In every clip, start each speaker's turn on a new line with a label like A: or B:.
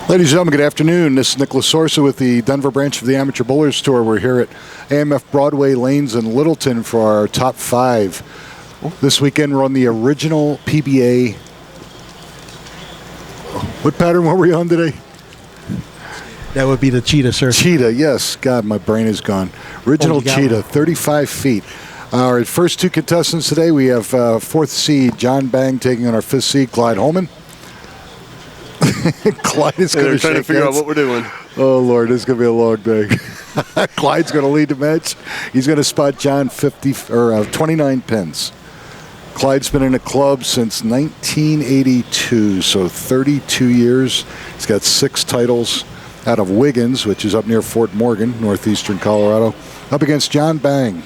A: Ladies and gentlemen, good afternoon. This is Nicholas Sorsa with the Denver branch of the Amateur Bowlers Tour. We're here at AMF Broadway Lanes in Littleton for our top 5. This weekend we're on the original PBA. What pattern were we on today?
B: That would be the cheetah, sir.
A: Cheetah, yes. God, my brain is gone. Original cheetah, 35 feet. Our first 2 contestants today, we have 4th seed John Bang taking on our 5th seed Clyde Holman. Clyde is going to
C: trying to figure out what we're doing.
A: Oh, Lord, this is going to be a long day. Clyde's going to lead the match. He's going to spot John 29 pins. Clyde's been in a club since 1982, so 32 years. He's got 6 titles out of Wiggins, which is up near Fort Morgan, northeastern Colorado, up against John Bang.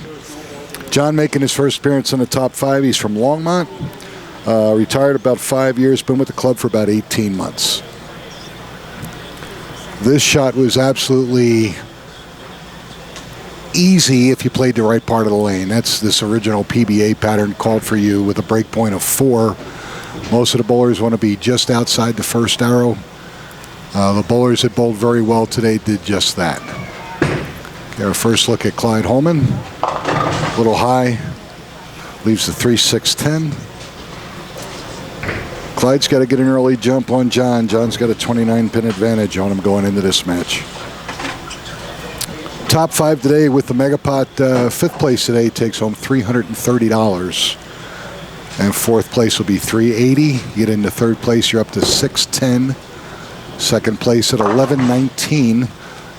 A: John making his first appearance in the top 5. He's from Longmont. Retired about 5 years, been with the club for about 18 months. This shot was absolutely easy if you played the right part of the lane. That's this original PBA pattern called for you with a break point of 4. Most of the bowlers want to be just outside the first arrow. The bowlers that bowled very well today did just that. Okay, our first look at Clyde Holman. A little high, leaves the 3-6-10. Clyde's got to get an early jump on John. John's got a 29-pin advantage on him going into this match. Top 5 today with the Megapot. 5th place today takes home $330. And 4th place will be $380. Get into 3rd place, you're up to $610. 2nd place at $1119.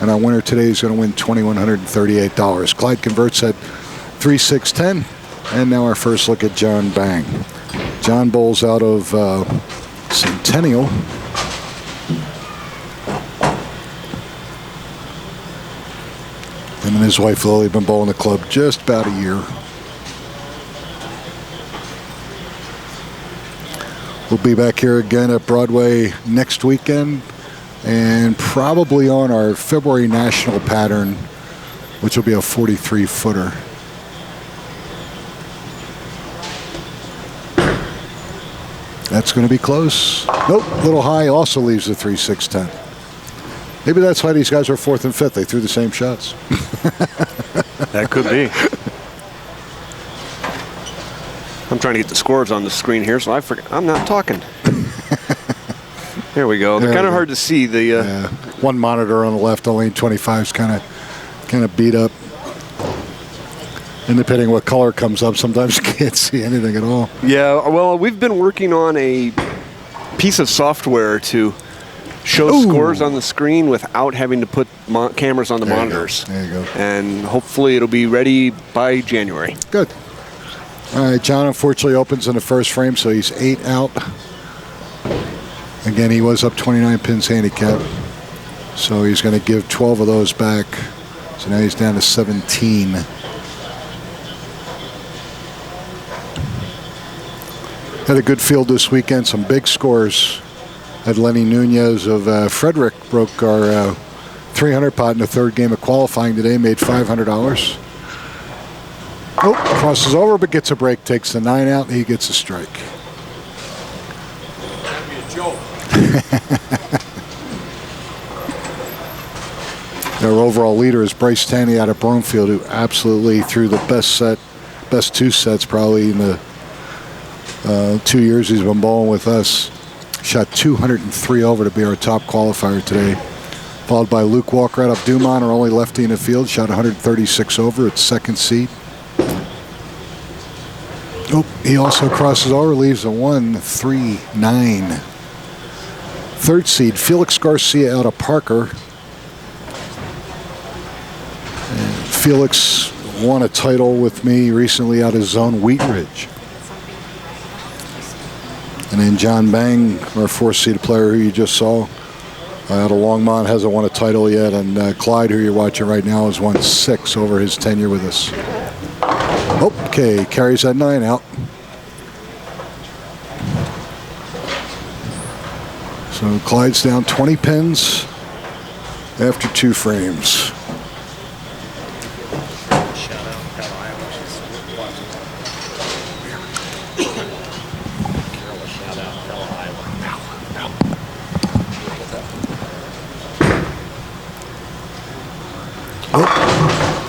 A: And our winner today is going to win $2,138. Clyde converts at 3-6-10. And now our first look at John Bang. John bowls out of Centennial. Him and his wife Lily have been bowling the club just about a year. We'll be back here again at Broadway next weekend, and probably on our February national pattern, which will be a 43-footer. That's going to be close. Nope, a little high, also leaves the 3-6-10. Maybe that's why these guys are 4th and 5th. They threw the same shots.
C: That could be. I'm trying to get the scores on the screen here, so I forget. I'm not talking. There we go. They're kind of hard to see. The
A: one monitor on the left, the lane 25 is kind of beat up. And depending what color comes up, sometimes you can't see anything at all.
C: Yeah, well, we've been working on a piece of software to show scores on the screen without having to put cameras on the monitors.
A: There you go.
C: And hopefully it'll be ready by January.
A: Good. All right, John unfortunately opens in the first frame, so he's 8 out. Again, he was up 29 pins handicap. So he's going to give 12 of those back. So now he's down to 17. Had a good field this weekend, some big scores. Had Lenny Nunez of Frederick broke our 300 pot in the 3rd game of qualifying today, made $500. Oh, crosses over but gets a break, takes the 9 out, and he gets a strike.
D: That'd be a joke.
A: Their overall leader is Bryce Tanny out of Broomfield, who absolutely threw the best 2 sets probably in the 2 years he's been bowling with us. Shot 203 over to be our top qualifier today. Followed by Luke Walker out of Dumont, our only lefty in the field. Shot 136 over at 2nd seed. Oh, he also crosses over, leaves a 1-3-9. 3rd seed, Felix Garcia out of Parker. And Felix won a title with me recently out of Zone Wheat Ridge. And then John Bang, our 4th seed player who you just saw, out of Longmont, hasn't won a title yet. And Clyde, who you're watching right now, has won 6 over his tenure with us. Okay, carries that 9 out. So Clyde's down 20 pins after 2 frames.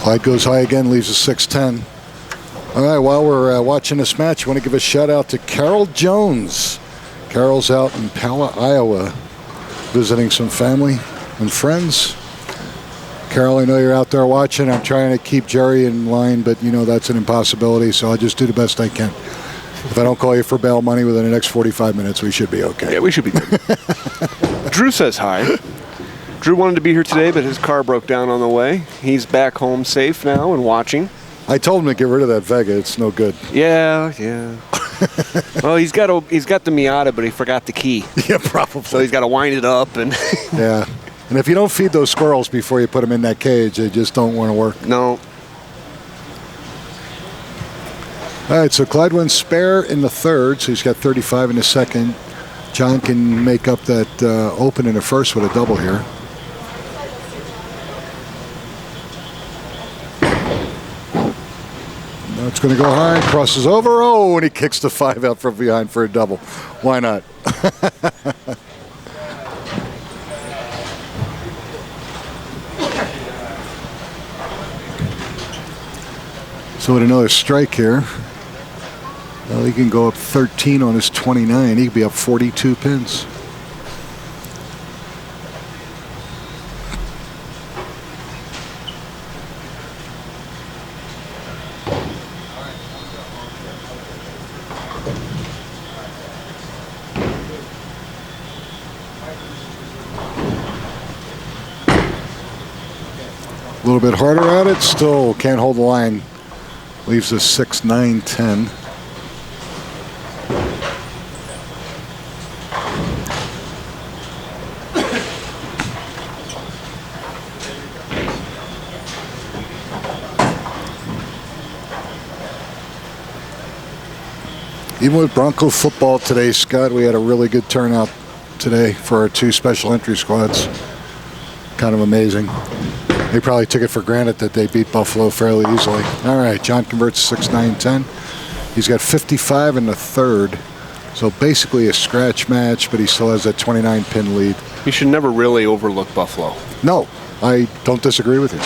A: Clyde goes high again, leaves a 6-10. All right, while we're watching this match, I want to give a shout out to Carol Jones. Carol's out in Pala, Iowa, visiting some family and friends. Carol, I know you're out there watching. I'm trying to keep Jerry in line, but that's an impossibility, so I'll just do the best I can. If I don't call you for bail money within the next 45 minutes, we should be okay.
C: Yeah, we should be good. Drew says hi. Drew wanted to be here today, but his car broke down on the way. He's back home safe now and watching.
A: I told him to get rid of that Vega. It's no good.
C: Yeah. Well, he's got the Miata, but he forgot the key.
A: Yeah, probably.
C: So he's got to wind it up and.
A: Yeah, and if you don't feed those squirrels before you put them in that cage, they just don't want to work.
C: No.
A: All right, so Clyde wins spare in the third, so he's got 35 in the second. John can make up that open in the first with a double here. Now it's going to go high, crosses over. Oh, and he kicks the 5 out from behind for a double. Why not? So with another strike here, well, he can go up 13 on his 29. He could be up 42 pins. A little bit harder at it, still can't hold the line. Leaves us 6, 9, 10. Even with Bronco football today, Scott, we had a really good turnout today for our 2 special entry squads. Kind of amazing. They probably took it for granted that they beat Buffalo fairly easily. All right, John converts 6, 9, 10. He's got 55 in the third. So basically a scratch match, but he still has that 29-pin lead.
C: You should never really overlook Buffalo.
A: No, I don't disagree with you.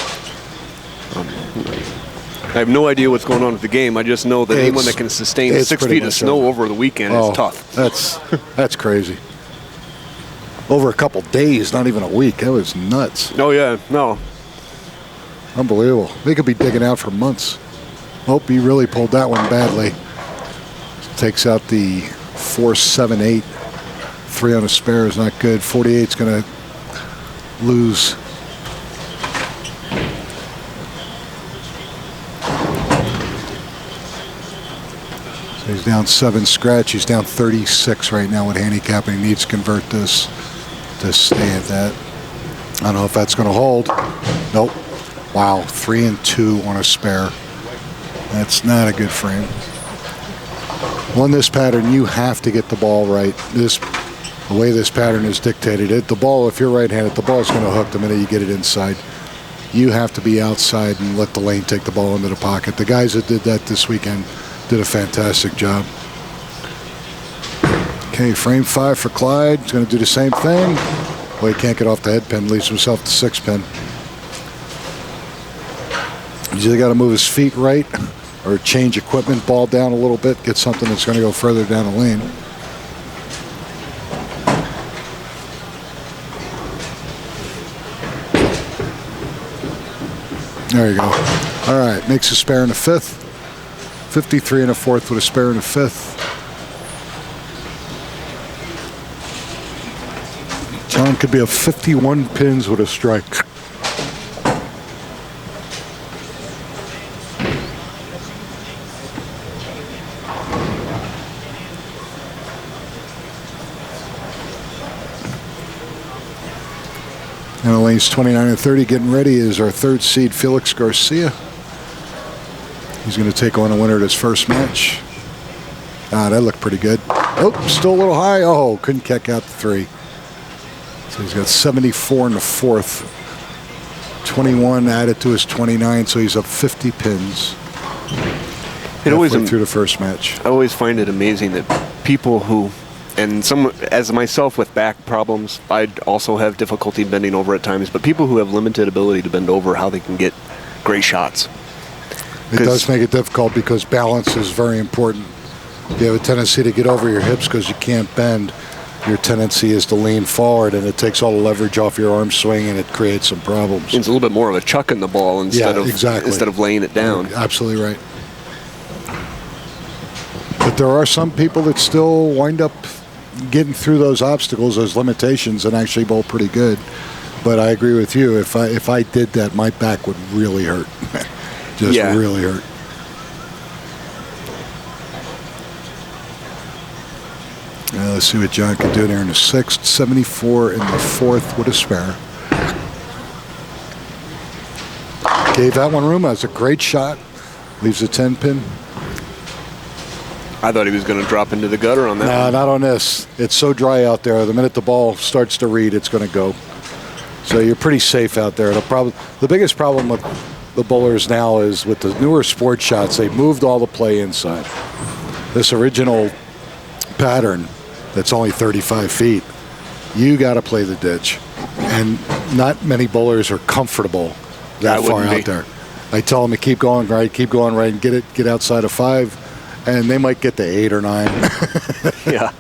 C: I have no idea what's going on with the game. I just know that anyone that can sustain 6 feet of snow over the weekend is tough.
A: That's crazy. Over a couple days, not even a week. That was nuts.
C: Oh, yeah. No.
A: Unbelievable. They could be digging out for months. Hope he really pulled that one badly. Takes out the 4, 7, 8. 3 on a spare is not good. 48's going to lose. So he's down 7 scratch. He's down 36 right now with handicapping. He needs to convert this to stay at that. I don't know if that's going to hold. Nope. Wow, 3 and 2 on a spare. That's not a good frame. On this pattern, you have to get the ball right. The way this pattern is dictated, the ball, if you're right-handed, the ball is going to hook the minute you get it inside. You have to be outside and let the lane take the ball into the pocket. The guys that did that this weekend did a fantastic job. Okay, frame 5 for Clyde. He's going to do the same thing. Well, he can't get off the head pin, leaves himself the 6 pin. He's either got to move his feet right or change equipment, ball down a little bit, get something that's going to go further down the lane. There you go. All right, makes a spare in the 5th. 53 in the 4th with a spare in the 5th. John could be up 51 pins with a strike. And the lanes 29 and 30 getting ready is our 3rd seed, Felix Garcia. He's going to take on a winner of his first match. That looked pretty good. Oh, still a little high. Oh, couldn't kick out the 3. So he's got 74 in the 4th. 21 added to his 29, so he's up 50 pins. It always through the first match.
C: I always find it amazing that people who, and some, as myself with back problems, I also have difficulty bending over at times, but people who have limited ability to bend over, how they can get great shots.
A: It does make it difficult because balance is very important. You have a tendency to get over your hips because you can't bend. Your tendency is to lean forward, and it takes all the leverage off your arm swing, and it creates some problems.
C: It's a little bit more of a chuck in the ball instead of laying it down.
A: You're absolutely right. But there are some people that still wind up getting through those obstacles, those limitations, and actually bowl pretty good. But I agree with you. If I did that, my back would really hurt. Just really hurt. Let's see what John can do there in the sixth. 74 in the fourth with a spare. Gave that one room. That was a great shot. Leaves a 10-pin.
C: I thought he was going to drop into the gutter on that.
A: No, not on this. It's so dry out there. The minute the ball starts to read, it's going to go. So you're pretty safe out there. The biggest problem with the bowlers now is with the newer sports shots, they moved all the play inside. This original pattern that's only 35 feet, you got to play the ditch. And not many bowlers are comfortable that far out there. I tell them to keep going right, and get outside of 5, and they might get to 8 or 9.
C: Yeah.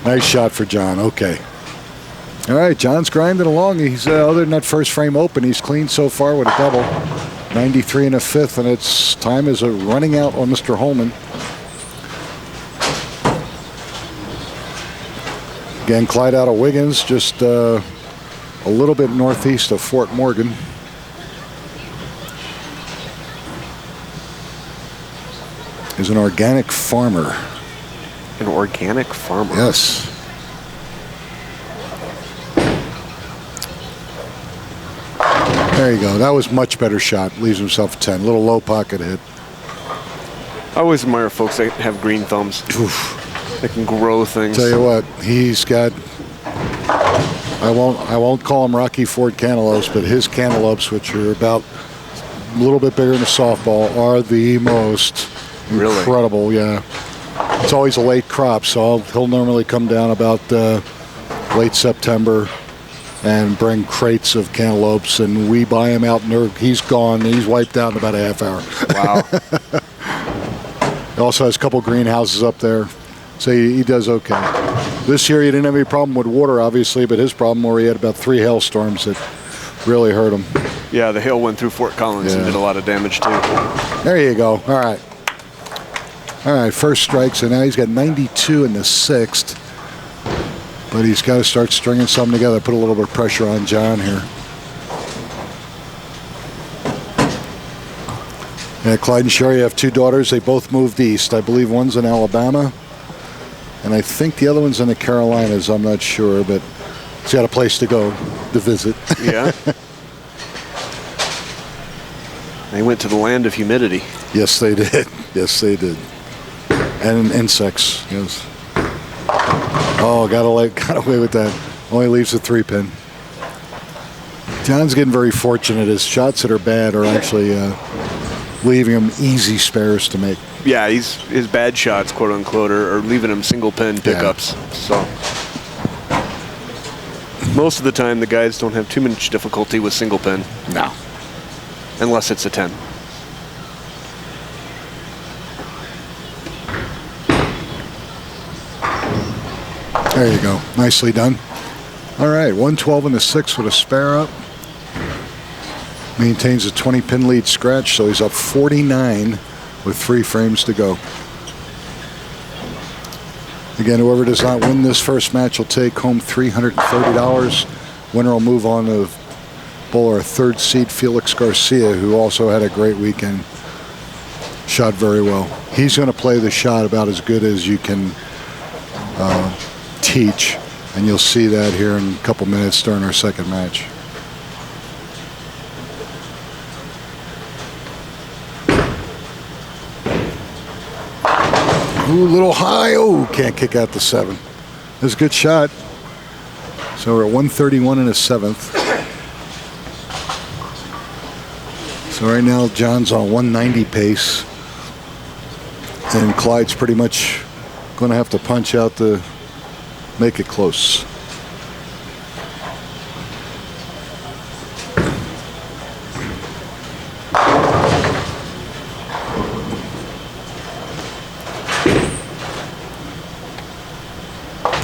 A: Nice shot for John. Okay. All right, John's grinding along. He's other than that first frame open, he's clean so far with a double. 93 and a fifth, and its time is running out on Mr. Holman. Again, Clyde out of Wiggins, just a little bit northeast of Fort Morgan. Is an organic farmer.
C: An organic farmer?
A: Yes. There you go. That was much better shot. Leaves himself a 10. Little low pocket hit.
C: I always admire folks that have green thumbs.
A: Oof.
C: They can grow things.
A: Tell you what, he's got. I won't call them Rocky Ford cantaloupes, but his cantaloupes, which are about a little bit bigger than a softball, are the most incredible. Yeah, it's always a late crop, so he'll normally come down about late September and bring crates of cantaloupes, and we buy him out. And he's gone. He's wiped out in about a half hour.
C: Wow.
A: He also has a couple greenhouses up there. So he does okay. This year he didn't have any problem with water, obviously, but his problem where he had about 3 hailstorms that really hurt him.
C: Yeah, the hail went through Fort Collins and did a lot of damage too.
A: There you go. All right. All right, first strike. So now he's got 92 in the sixth. But he's got to start stringing something together, put a little bit of pressure on John here. Yeah, Clyde and Sherry have 2 daughters. They both moved east. I believe one's in Alabama. And I think the other one's in the Carolinas. I'm not sure, but he's got a place to go to visit.
C: Yeah. They went to the land of humidity.
A: Yes, they did. Yes, they did. And insects. Yes. Oh, got away with that. Only leaves a 3-pin. John's getting very fortunate. His shots that are bad are actually leaving him easy spares to make.
C: Yeah, his bad shots, quote unquote, are leaving him single pin pickups. Yeah. So most of the time, the guys don't have too much difficulty with single pin.
A: No,
C: unless it's a 10.
A: There you go. Nicely done. All right, 112 in the sixth with a spare up. Maintains a 20-pin lead scratch, so he's up 49 with 3 frames to go. Again, whoever does not win this first match will take home $330. Winner will move on to bowler 3rd seed Felix Garcia, who also had a great weekend. Shot very well. He's going to play the shot about as good as you can teach, and you'll see that here in a couple minutes during our second match. Ooh, a little high. Oh, can't kick out the 7. It was a good shot. So we're at 131 in the 7th. So right now, John's on 190 pace. And Clyde's pretty much going to have to punch out to make it close.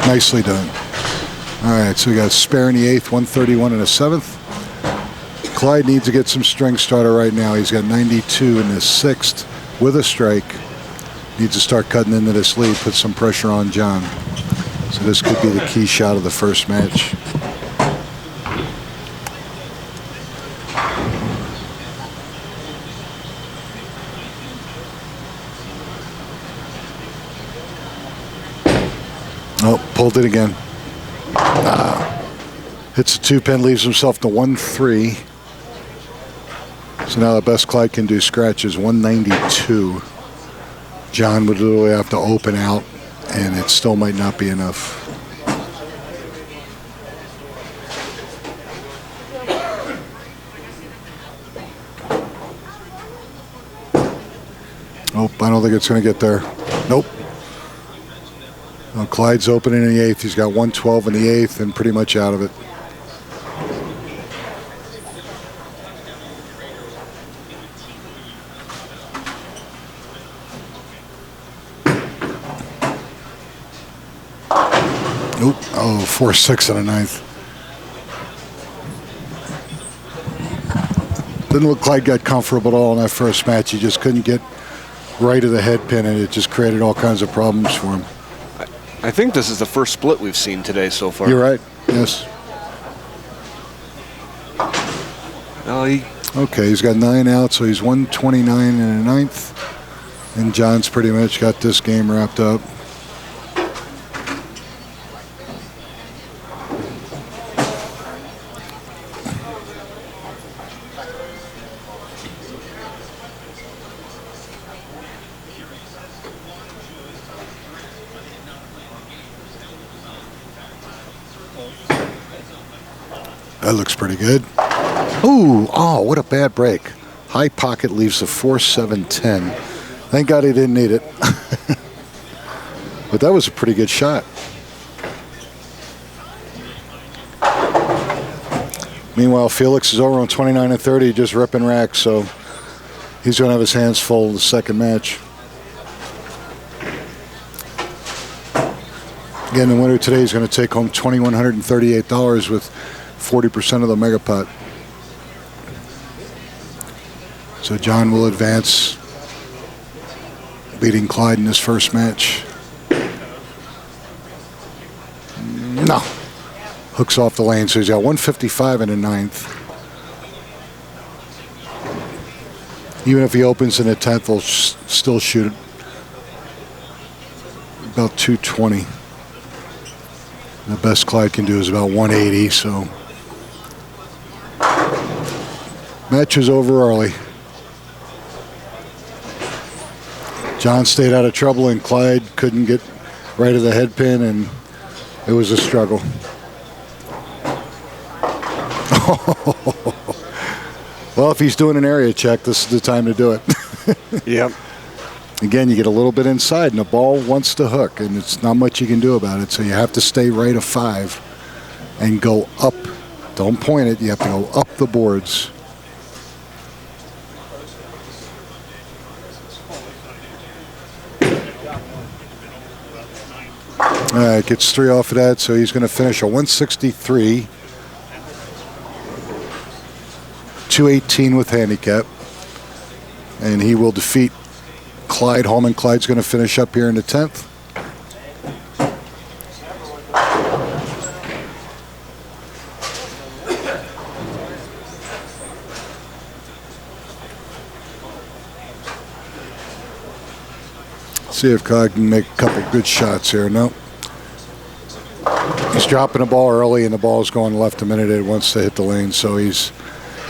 A: Nicely done. All right, so we got a spare in the 8th, 131 in the 7th. Clyde needs to get some string starter right now. He's got 92 in the 6th with a strike. Needs to start cutting into this lead, put some pressure on John. So this could be the key shot of the first match. Oh, pulled it again. Hits a 2-pin, leaves himself to 1-3. So now the best Clyde can do scratch is 192. John would literally have to open out, and it still might not be enough. Nope, I don't think it's going to get there. Nope. Well, Clyde's opening in the 8th. He's got 112 in the 8th and pretty much out of it. Nope. Oh, 4-6 in the 9th. Didn't look like got comfortable at all in that first match. He just couldn't get right of the head pin, and it just created all kinds of problems for him.
C: I think this is the first split we've seen today so far.
A: You're right. Yes. Okay, he's got 9 out, so he's 129 in the 9th. And John's pretty much got this game wrapped up. That looks pretty good. Ooh, oh, what a bad break. High pocket leaves a 4-7-10. Thank God he didn't need it. But that was a pretty good shot. Meanwhile, Felix is over on 29 and 30, just ripping racks, so he's going to have his hands full in the second match. Again, the winner today is going to take home $2,138 with 40% of the mega pot. So John will advance, beating Clyde in his first match. No. Hooks off the lane, so he's got 155 in the 9th. Even if he opens in the 10th, he'll still shoot it about 220. The best Clyde can do is about 180, so match is over early. John stayed out of trouble, and Clyde couldn't get right of the head pin, and it was a struggle. Well, if he's doing an area check, this is the time to do it.
C: Yep.
A: Again, you get a little bit inside, and the ball wants to hook, and it's not much you can do about it. So you have to stay right of 5 and go up. Don't point it. You have to go up the boards. All right, gets 3 off of that, so he's going to finish a 163. 218 with handicap. And he will defeat Clyde Holman. Clyde's going to finish up here in the 10th. See if Clyde can make a couple good shots here. No. He's dropping the ball early, and the ball's going left the minute it wants to hit the lane. So he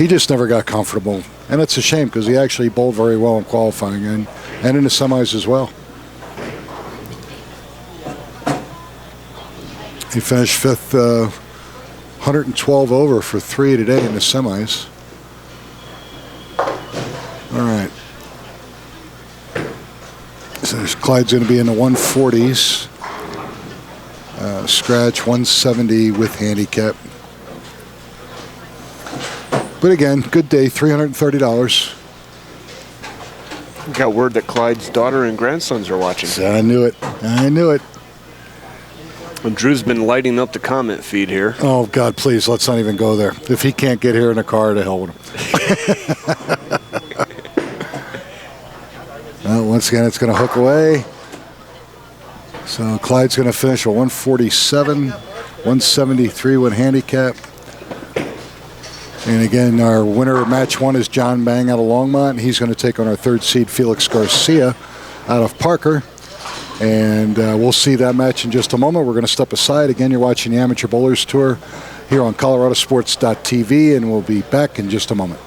A: just never got comfortable. And it's a shame because he actually bowled very well in qualifying and in the semis as well. He finished 5th, 112 over for 3 today in the semis. All right. So Clyde's going to be in the 140s. Scratch 170 with handicap. But again, good day, $330.
C: Got word that Clyde's daughter and grandsons are watching.
A: I knew it. I knew it.
C: Well, Drew's been lighting up the comment feed here.
A: Oh, God, please, let's not even go there. If he can't get here in a car, to hell with him. Well, once again, it's going to hook away. So Clyde's going to finish a 147, 173 with handicap. And again, our winner of match 1 is John Bang out of Longmont. He's going to take on our 3rd seed, Felix Garcia, out of Parker. And we'll see that match in just a moment. We're going to step aside. Again, you're watching the Amateur Bowlers Tour here on ColoradoSports.TV, and we'll be back in just a moment.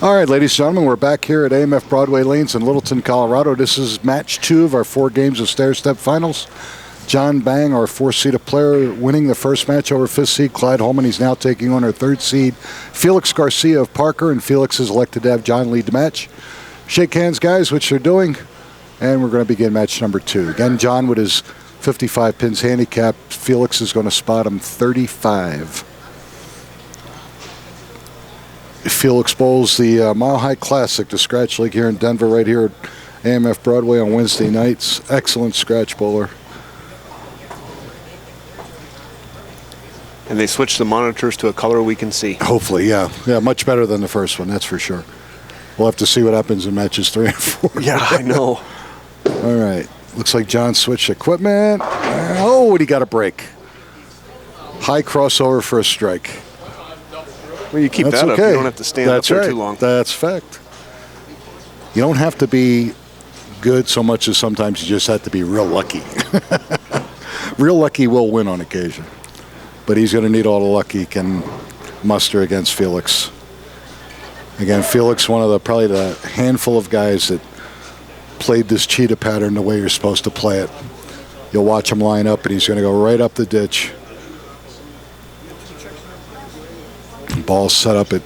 A: All right, ladies and gentlemen, we're back here at AMF Broadway Lanes in Littleton, Colorado. This is match 2 of our 4 games of stair-step finals. John Bang, our 4th-seeded player, winning the first match over 5th seed Clyde Holman. He's now taking on our 3rd seed Felix Garcia of Parker, and Felix is elected to have John lead the match. Shake hands, guys, which they're doing, and we're going to begin match number 2. Again, John with his 55 pins handicap. Felix is going to spot him 35. Felix bowls the Mile High Classic, the Scratch League here in Denver, right here at AMF Broadway on Wednesday nights. Excellent scratch bowler.
C: And they switched the monitors to a color we can see.
A: Hopefully, yeah. Yeah, much better than the first one, that's for sure. We'll have to see what happens in matches 3 and 4.
C: Yeah, I know.
A: All right. Looks like John switched equipment. Oh, and he got a break. High crossover for a strike.
C: Well, you keep
A: That's
C: that
A: okay.
C: up. You don't have to stand
A: That's
C: up there
A: right.
C: too long.
A: That's fact. You don't have to be good so much as sometimes you just have to be real lucky. Real lucky will win on occasion. But he's going to need all the luck he can muster against Felix. Again, Felix, probably the handful of guys that played this cheetah pattern the way you're supposed to play it. You'll watch him line up, and he's going to go right up the ditch. Ball set up at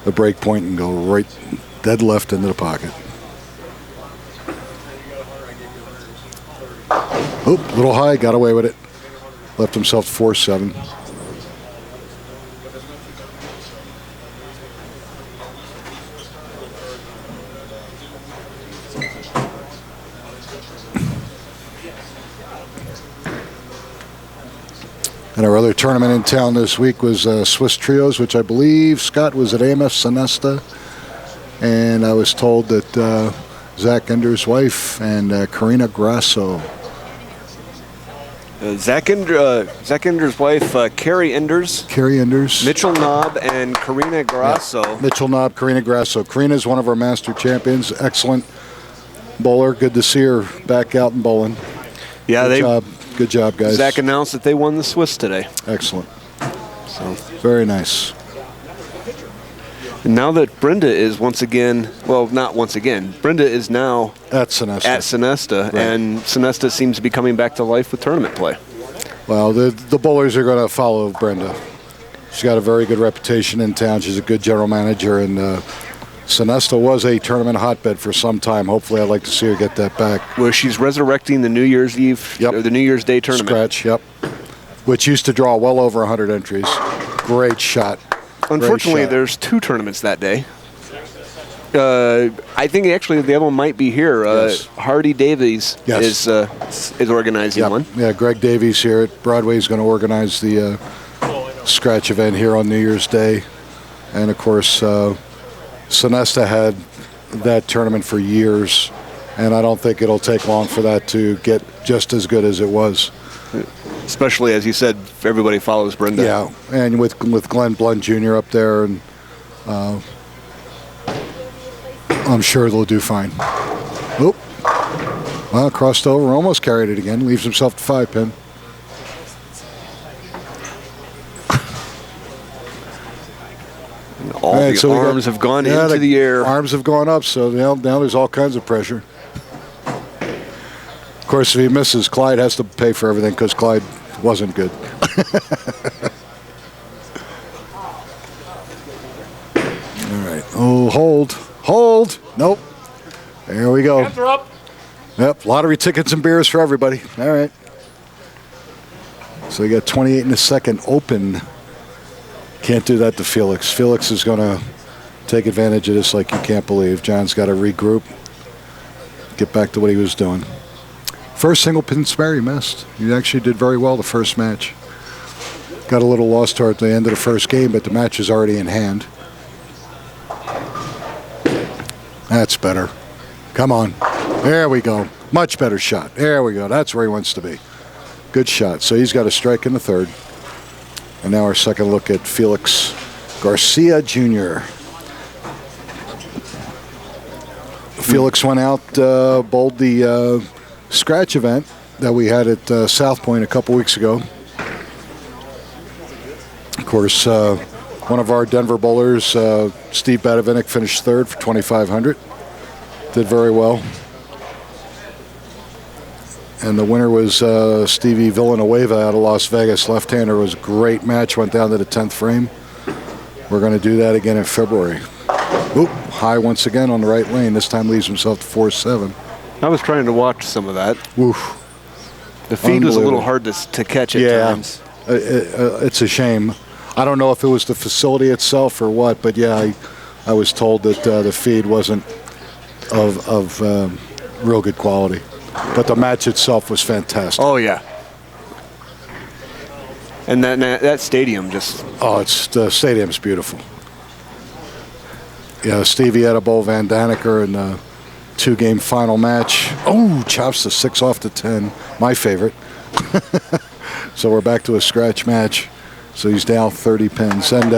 A: the break point and go right dead left into the pocket. Oop, a little high, got away with it. Left himself 4-7. And our other tournament in town this week was Swiss Trios, which I believe Scott was at AMF Sonesta. And I was told that Zach Ender's wife and Karina Grasso.
C: Zach Ender's wife, Carrie Enders.
A: Carrie Enders.
C: Mitchell Knob and Karina Grasso.
A: Yeah. Mitchell Knob, Karina Grasso. Karina is one of our master champions. Excellent bowler. Good to see her back out and bowling.
C: Yeah,
A: Good job, guys.
C: Zach announced that they won the Swiss today.
A: Excellent.
C: So
A: very nice.
C: And now that Brenda is once again, well, not once again, Brenda is now
A: at Sonesta.
C: Right. And Sonesta seems to be coming back to life with tournament play.
A: Well, the bowlers are going to follow Brenda. She's got a very good reputation in town. She's a good general manager, and Sonesta was a tournament hotbed for some time. Hopefully, I'd like to see her get that back.
C: Well, she's resurrecting the New Year's Eve, or the New Year's Day tournament.
A: Scratch, yep. Which used to draw well over 100 entries. Great shot.
C: Unfortunately, there's 2 tournaments that day. I think actually the other one might be here.
A: Yes.
C: Hardy Davies is organizing one.
A: Yeah, Greg Davies here at Broadway is going to organize the scratch event here on New Year's Day. And, of course, Sonesta had that tournament for years, and I don't think it'll take long for that to get just as good as it was.
C: Especially, as you said, everybody follows Brenda.
A: Yeah, and with Glenn Blunt Jr. up there, and I'm sure they'll do fine. Oop. Well, crossed over, almost carried it again. Leaves himself to 5-pin.
C: All right, the arms have gone into the air.
A: Arms have gone up, so now there's all kinds of pressure. Of course, if he misses, Clyde has to pay for everything because Clyde wasn't good. All right. Oh, hold. Nope. There we go.
D: Hands are up.
A: Yep, lottery tickets and beers for everybody. All right. So we got 28 in the second open. Can't do that to Felix. Felix is going to take advantage of this like you can't believe. John's got to regroup, get back to what he was doing. First single pin spare he missed. He actually did very well the first match. Got a little lost toward the end of the first game, but the match is already in hand. That's better. Come on. There we go. Much better shot. There we go. That's where he wants to be. Good shot. So he's got a strike in the third. And now our second look at Felix Garcia Jr. Felix went out, bowled the scratch event that we had at South Point a couple weeks ago. Of course, One of our Denver bowlers, Steve Badavinick, finished third for 2,500. Did very well. And the winner was Stevie Villanueva out of Las Vegas. Left-hander. Was a great match. Went down to the 10th frame. We're going to do that again in February. Oop, high once again on the right lane. This time leaves himself to 4-7.
C: I was trying to watch some of that.
A: Woof.
C: The feed was a little hard to catch at times.
A: It's a shame. I don't know if it was the facility itself or what, but yeah, I was told that the feed wasn't of real good quality. But the match itself was fantastic.
C: Oh, yeah. And that stadium just...
A: Oh, the stadium's beautiful. Yeah, Stevie had a bowl Van Daneker in the 2-game final match. Oh, chops the 6 off the 10. My favorite. So we're back to a scratch match. So he's down 30 pins. And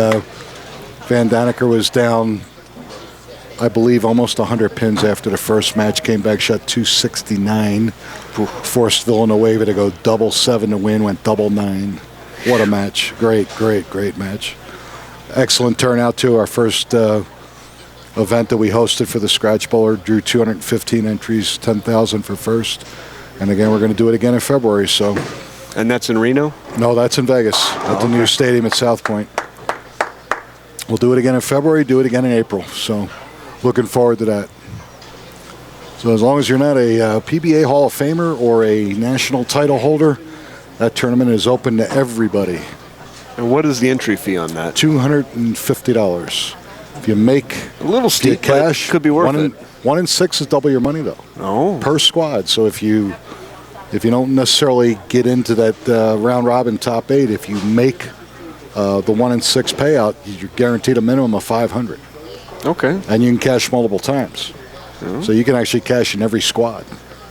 A: Van Daneker was down, I believe, almost 100 pins after the first match. Came back, shot 269. Forced Villanueva to go double 7 to win. Went double 9. What a match. Great match. Excellent turnout, too. Our first event that we hosted for the Scratch Bowler. Drew 215 entries, 10,000 for first. And again, we're going to do it again in February. So.
C: And that's in Reno?
A: No, that's in Vegas at the new stadium at South Point. We'll do it again in February, do it again in April. So looking forward to that. So as long as you're not a PBA Hall of Famer or a national title holder, that tournament is open to everybody.
C: And what is the entry fee on that?
A: $250. If you make
C: a little steep, cash, could be worth it.
A: 1 in 6 is double your money, though.
C: Oh.
A: Per squad. So if you don't necessarily get into that round robin top 8, if you make the 1 in 6 payout, you're guaranteed a minimum of $500.
C: Okay.
A: And you can cash multiple times. Mm-hmm. So you can actually cash in every squad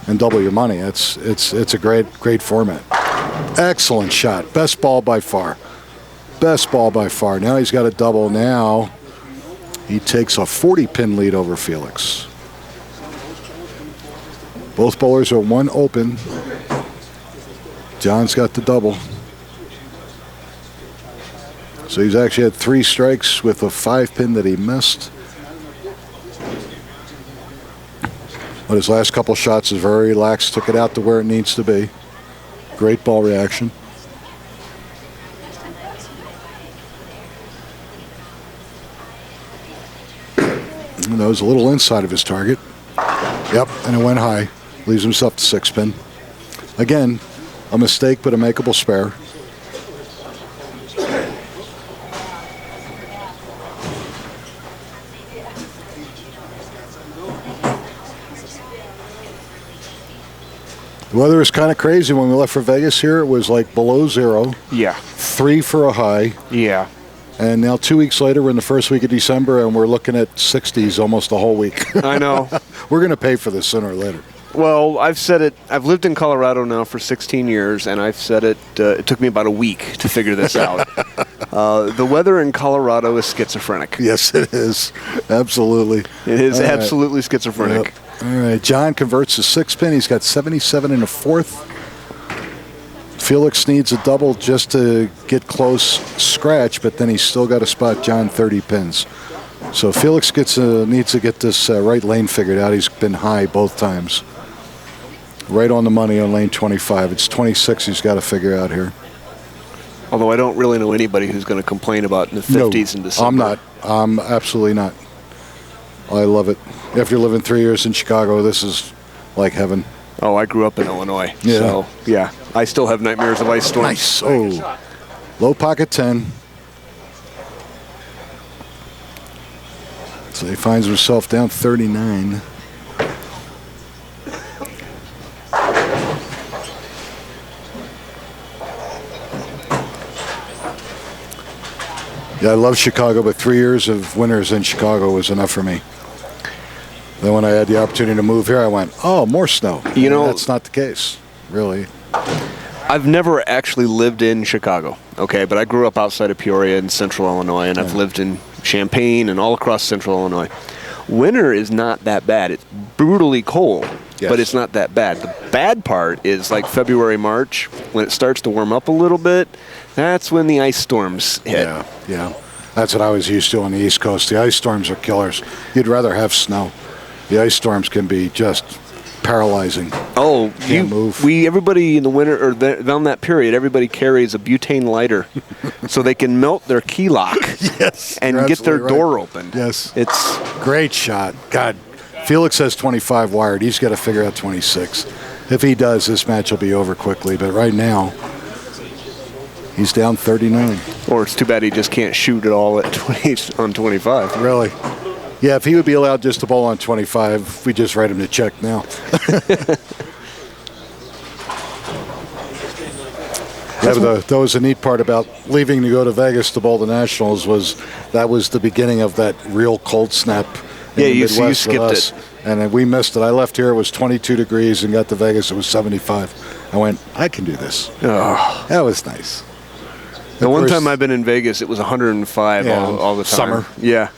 A: and double your money. It's a great format. Excellent shot. Best ball by far. Now he's got a double. Now he takes a 40-pin lead over Felix. Both bowlers are 1 open. John's got the double. So he's actually had 3 strikes with a 5-pin that he missed. But his last couple shots is very relaxed. Took it out to where it needs to be. Great ball reaction. And that was a little inside of his target. Yep, and it went high. Leaves himself to 6-pin. Again, a mistake, but a makeable spare. The weather is kind of crazy. When we left for Vegas here, it was like below 0.
C: Yeah.
A: 3 for a high.
C: Yeah.
A: And now 2 weeks later, we're in the first week of December, and we're looking at 60s almost the whole week.
C: I know.
A: We're going to pay for this sooner or later.
C: Well, I've said it. I've lived in Colorado now for 16 years, and I've said it. It took me about a week to figure this out. The weather in Colorado is schizophrenic.
A: Yes, it is. Absolutely.
C: It is absolutely schizophrenic.
A: Yep. All right. John converts to 6-pin. He's got 77 in the 4th. Felix needs a double just to get close scratch, but then he's still got to spot John 30 pins. So Felix needs to get this right lane figured out. He's been high both times. Right on the money on lane 25. It's 26 he's got to figure out here.
C: Although I don't really know anybody who's going to complain about in the 50s in December.
A: I'm not. I'm absolutely not. I love it. After living 3 years in Chicago, this is like heaven.
C: Oh, I grew up in Illinois.
A: Yeah.
C: So, yeah, I still have nightmares of ice storms.
A: Nice. Oh, low pocket 10. So he finds himself down 39. Yeah, I love Chicago, but 3 years of winters in Chicago was enough for me. Then when I had the opportunity to move here, I went, oh, more snow.
C: You know,
A: that's not the case, really.
C: I've never actually lived in Chicago, okay, but I grew up outside of Peoria in central Illinois, and I've lived in Champaign and all across central Illinois. Winter is not that bad. It's brutally cold, but it's not that bad. The bad part is like February, March, when it starts to warm up a little bit. That's when the ice storms hit.
A: Yeah. That's what I was used to on the East Coast. The ice storms are killers. You'd rather have snow. The ice storms can be just paralyzing.
C: Oh,
A: Can't move.
C: Everybody in the winter, or around that period, everybody carries a butane lighter so they can melt their key lock
A: Yes,
C: and
A: you're
C: get their
A: absolutely
C: door
A: right.
C: open.
A: Yes.
C: It's
A: Great shot. God, Felix has 25 wired. He's got to figure out 26. If he does, this match will be over quickly. But right now, he's down 39.
C: or it's too bad he just can't shoot at all at 20 on 25.
A: Really? Yeah, if he would be allowed just to bowl on 25, we just write him the check now. That was the neat part about leaving to go to Vegas to bowl the Nationals was that was the beginning of that real cold snap in
C: Yeah,
A: the
C: you
A: Midwest
C: skipped
A: with us.
C: it.
A: And then we missed it. I left here, it was 22 degrees, and got to Vegas, it was 75. I went, I can do this.
C: Oh.
A: That was nice.
C: The one
A: course-
C: time I've been in Vegas, it was 105
A: Yeah,
C: all the time.
A: summer.
C: Yeah.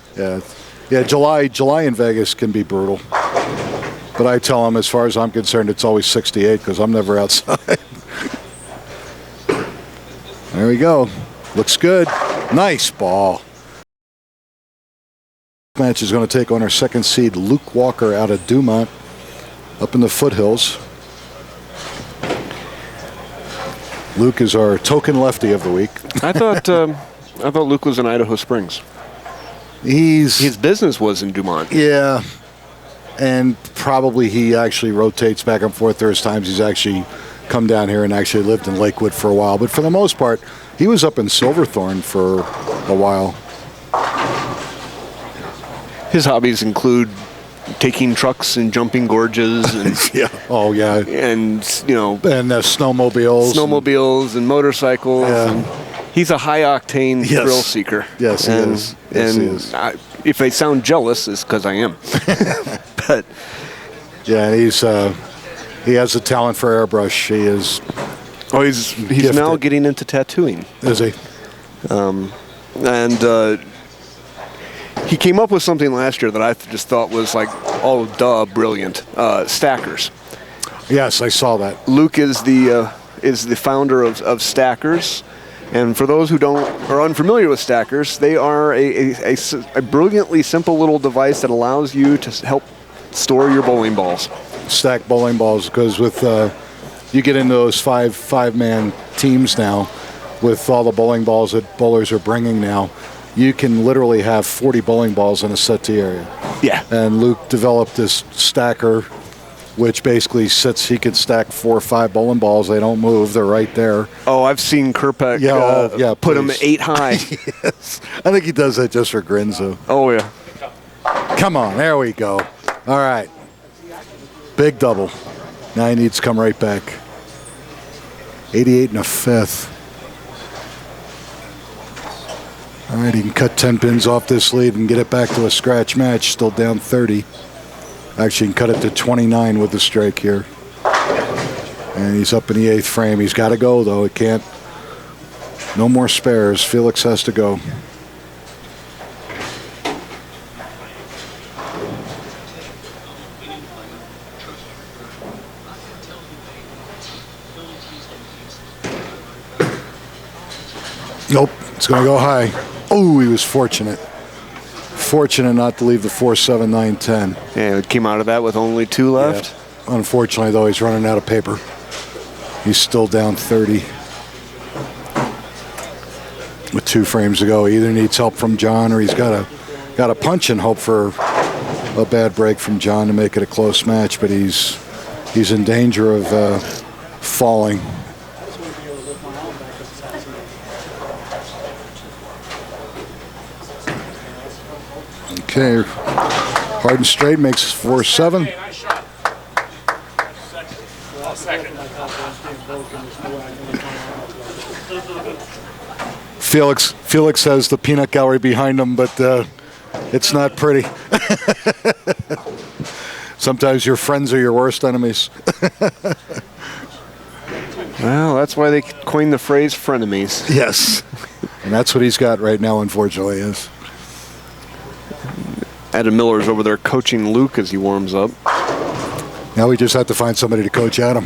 A: Yeah, July in Vegas can be brutal. But I tell them, as far as I'm concerned, it's always 68 because I'm never outside. There we go. Looks good. Nice ball. Match is going to take on our second seed, Luke Walker, out of Dumont, up in the foothills. Luke is our token lefty of the week.
C: I thought Luke was in Idaho Springs.
A: His
C: His business was in Dumont.
A: Yeah, and probably he actually rotates back and forth. There's times he's actually come down here and actually lived in Lakewood for a while. But for the most part, he was up in Silverthorne for a while.
C: His hobbies include taking trucks and jumping gorges and
A: Yeah. Oh, yeah.
C: and
A: And snowmobiles.
C: and motorcycles.
A: Yeah.
C: And he's a high octane
A: Yes.
C: thrill seeker.
A: Yes, he
C: and,
A: is. Yes, he
C: and
A: is.
C: If I sound jealous, it's because I am. But
A: Yeah, he has a talent for airbrush. He is.
C: he's
A: Gifted.
C: now getting into tattooing.
A: Is he?
C: And he came up with something last year that I just thought was like, oh, duh, brilliant. Stackers.
A: Yes, I saw that.
C: Luke is the founder of Stackers, and for those who are unfamiliar with Stackers, they are a brilliantly simple little device that allows you to help store your bowling balls.
A: Stack bowling balls, because with you get into those five-man teams now, with all the bowling balls that bowlers are bringing now, you can literally have 40 bowling balls in a settee area.
C: Yeah.
A: And Luke developed this stacker, which basically he can stack 4 or 5 bowling balls. They don't move. They're right there.
C: Oh, I've seen Kerpek put them
A: please.
C: 8 high.
A: Yes. I think he does that just for grins, though.
C: Oh, yeah.
A: Come on. There we go. All right. Big double. Now he needs to come right back. 88 and a fifth. All right, he can cut 10 pins off this lead and get it back to a scratch match. Still down 30. Actually, he can cut it to 29 with the strike here. And he's up in the 8th frame. He's got to go, though. It can't. No more spares. Felix has to go. Nope, it's going to go high. Oh, he was fortunate. Fortunate not to leave the 4, 7, 9, 10.
C: And it came out of that with only 2 left.
A: Yeah. Unfortunately, though, he's running out of paper. He's still down 30. With 2 frames to go. He either needs help from John or he's got a punch and hope for a bad break from John to make it a close match, but he's in danger of falling. Okay, hard and straight makes 4-7. Felix has the peanut gallery behind him, but it's not pretty. Sometimes your friends are your worst enemies.
C: Well, that's why they coined the phrase frenemies.
A: Yes, and that's what he's got right now, unfortunately. Is.
C: Adam Miller's over there coaching Luke as he warms up.
A: Now we just have to find somebody to coach Adam.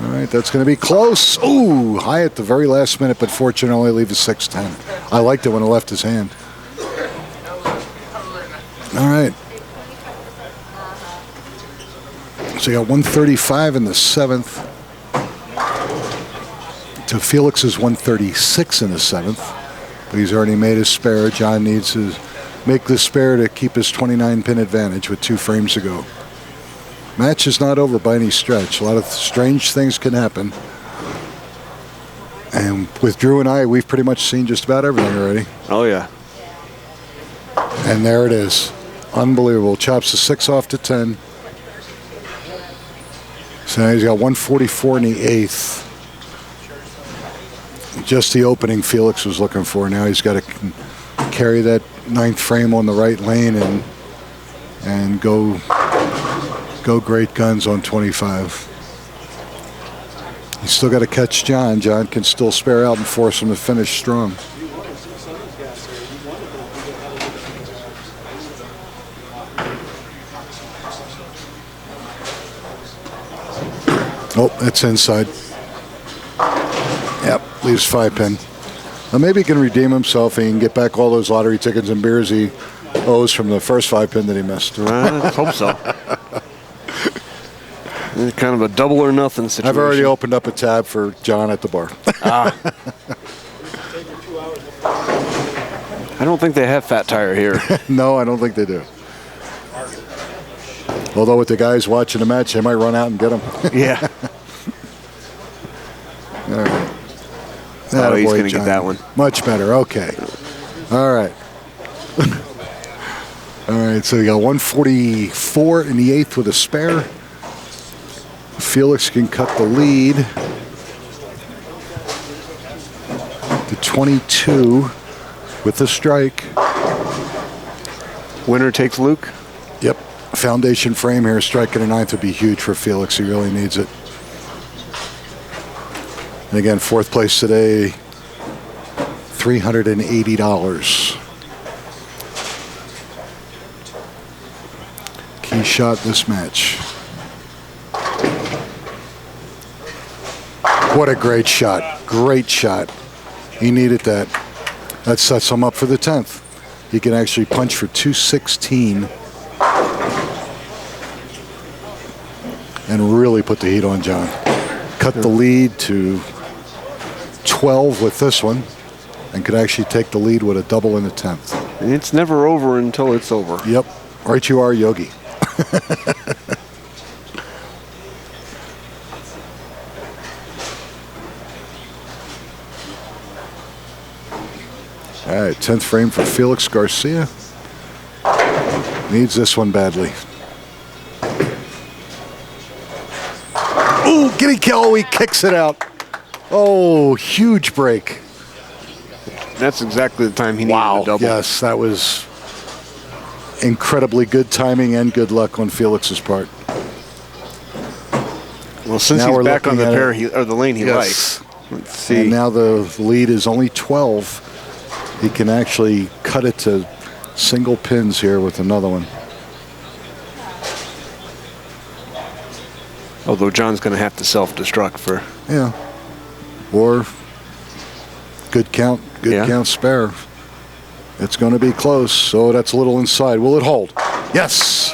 A: All right, that's going to be close. Ooh, high at the very last minute, but fortunately leave a 6-10. I liked it when it left his hand. All right. So you got 135 in the 7th. To Felix's 136 in the 7th. But he's already made his spare. John needs to make the spare to keep his 29-pin advantage with 2 frames to go. Match is not over by any stretch. A lot of strange things can happen. And with Drew and I, we've pretty much seen just about everything already.
C: Oh, yeah.
A: And there it is. Unbelievable. Chops the 6 off to 10. So now he's got 144 in the 8th. Just the opening Felix was looking for. Now he's got to carry that 9th frame on the right lane and go great guns on 25. He's still got to catch John. John can still spare out and force him to finish strong. Oh, that's inside. Yep, leaves 5-pin. Now maybe he can redeem himself and he can get back all those lottery tickets and beers he owes from the first 5-pin that he missed.
C: Let's hope so. Kind of a double or nothing situation.
A: I've already opened up a tab for John at the bar.
C: I don't think they have Fat Tire here.
A: No, I don't think they do. Although with the guys watching the match, they might run out and get him.
C: Yeah.
A: All right.
C: Oh, he's going to get that one.
A: Much better. Okay. All right. All right, so you got 144 in the 8th with a spare. Felix can cut the lead to 22 with the strike.
C: Winner takes Luke.
A: Yep. Foundation frame here. Striking a 9th would be huge for Felix. He really needs it. And again, 4th place today, $380. Key shot this match. What a great shot. Great shot. He needed that. That sets him up for the 10th. He can actually punch for 216 and really put the heat on John. Cut the lead to 12 with this one and could actually take the lead with a double in the 10th.
C: And it's never over until it's over.
A: Yep. Right you are, Yogi. All right, 10th frame for Felix Garcia. Needs this one badly. Ooh, Giddy Kill, he kicks it out. Oh, huge break.
C: That's exactly the time he needed a double.
A: Yes, that was incredibly good timing and good luck on Felix's part.
C: Well, since
A: Now
C: he's
A: we're
C: back on the
A: looking at
C: pair
A: it.
C: the lane he
A: Yes.
C: likes. Let's see.
A: And now the lead is only 12. He can actually cut it to single pins here with another one.
C: Although John's going to have to self-destruct for...
A: Yeah. Or good count spare. It's going to be close, so that's a little inside. Will it hold? Yes.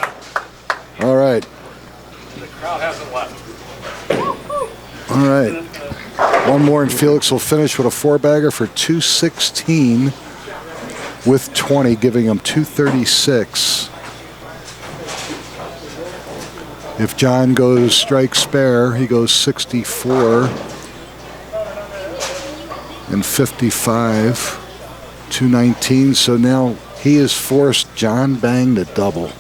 A: All right.
D: The crowd hasn't left.
A: All right. One more and Felix will finish with a 4-bagger for 216 with 20, giving him 236. If John goes strike spare, he goes 64 and 55, 219. So now he has forced John Bang to double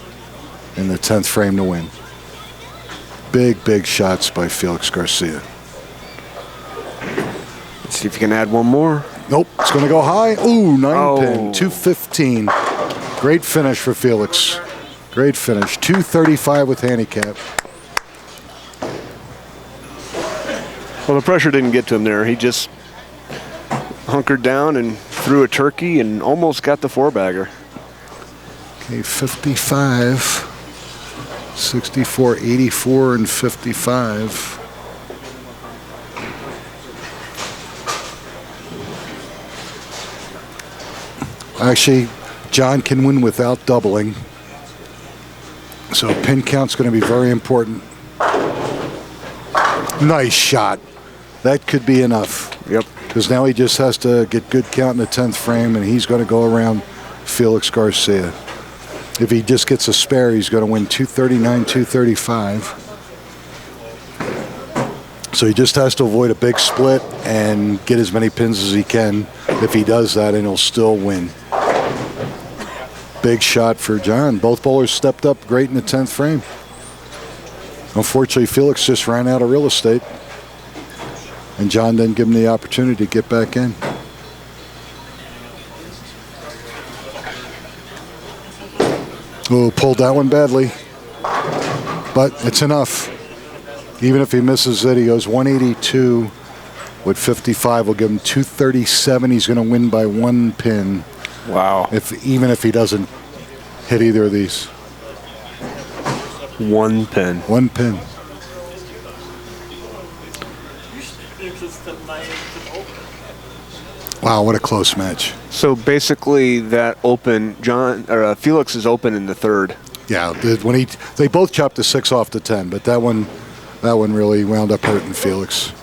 A: in the 10th frame to win. Big, big shots by Felix Garcia.
C: Let's see if you can add one more.
A: Nope, it's going to go high. Ooh, 9-pin, 215. Great finish for Felix. Great finish. 235 with handicap.
C: Well, the pressure didn't get to him there. He just hunkered down and threw a turkey and almost got the 4-bagger.
A: Okay, 55, 64, 84, and 55. Actually, John can win without doubling. So pin count's going to be very important. Nice shot. That could be enough.
C: Yep.
A: Because now he just has to get good count in the 10th frame, and he's going to go around Felix Garcia. If he just gets a spare, he's going to win 239, 235. So he just has to avoid a big split and get as many pins as he can. If he does that, and he'll still win. Big shot for John. Both bowlers stepped up great in the 10th frame. Unfortunately, Felix just ran out of real estate. And John didn't give him the opportunity to get back in. Oh, pulled that one badly. But it's enough. Even if he misses it, he goes 182 with 55. Will give him 237. He's going to win by 1 pin.
C: Wow.
A: Even if he doesn't hit either of these.
C: 1 pin.
A: 1 pin. Wow, what a close match.
C: So basically, that open, Felix is open in the 3rd.
A: Yeah, when they both chopped the 6 off the 10, but that one really wound up hurting Felix.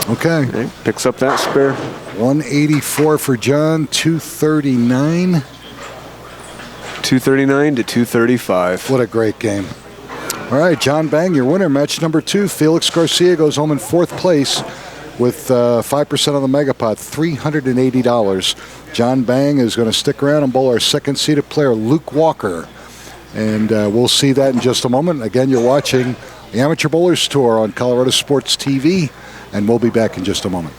A: Okay.
C: Picks up that spare.
A: 184 for John, 239.
C: 239 to 235.
A: What a great game. All right, John Bang, your winner. Match number 2. Felix Garcia goes home in 4th place with 5% on the Megapod, $380. John Bang is going to stick around and bowl our second-seeded player, Luke Walker. And we'll see that in just a moment. Again, you're watching the Amateur Bowlers Tour on Colorado Sports TV, and we'll be back in just a moment.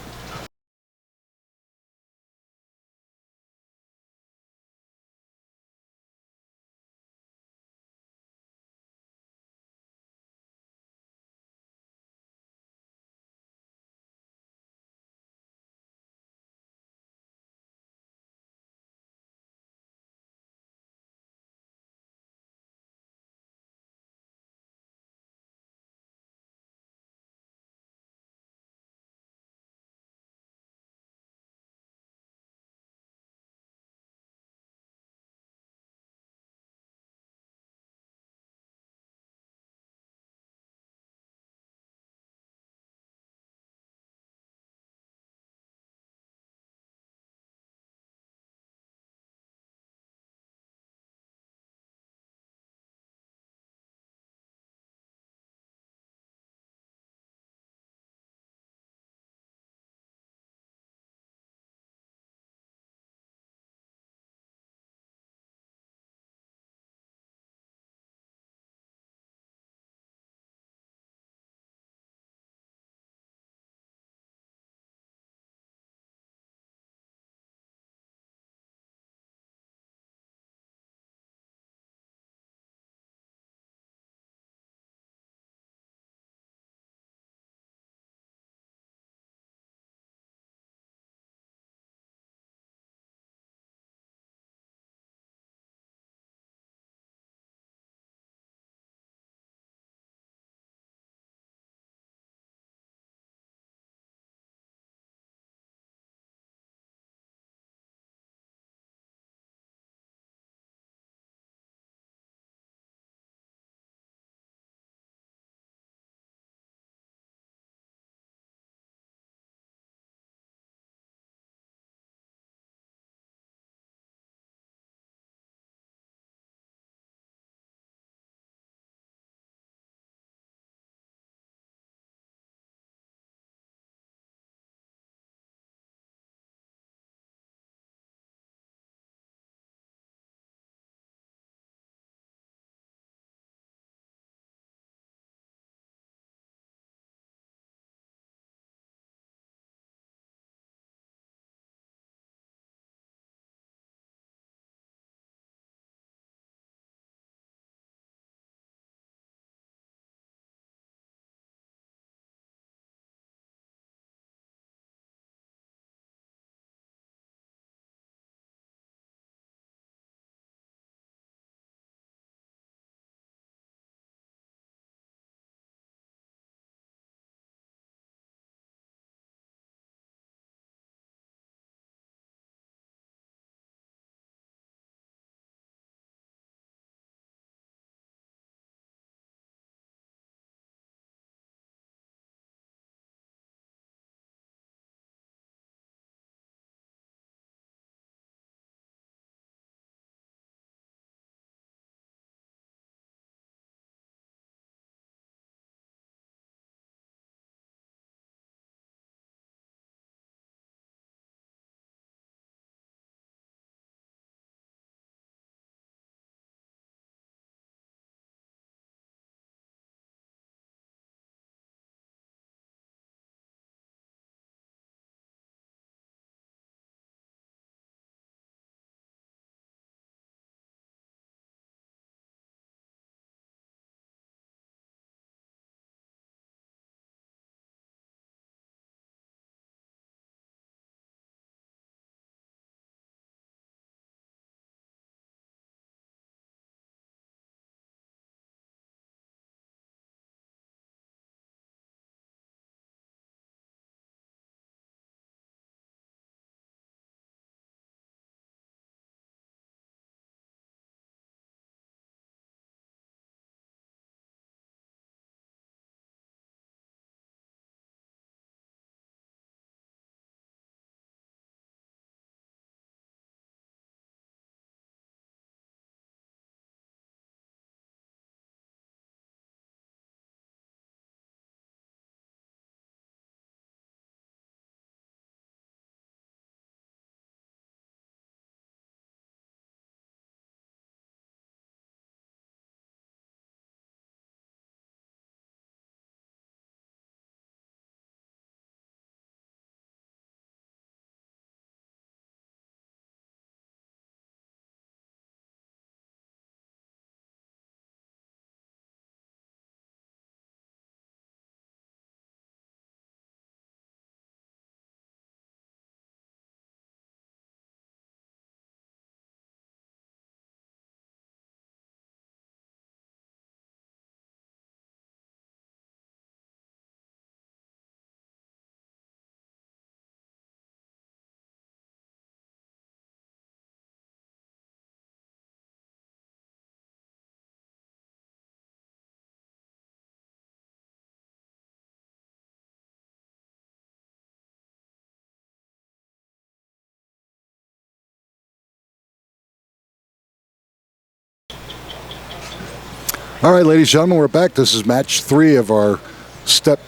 A: All right, ladies and gentlemen, we're back. This is match 3 of our step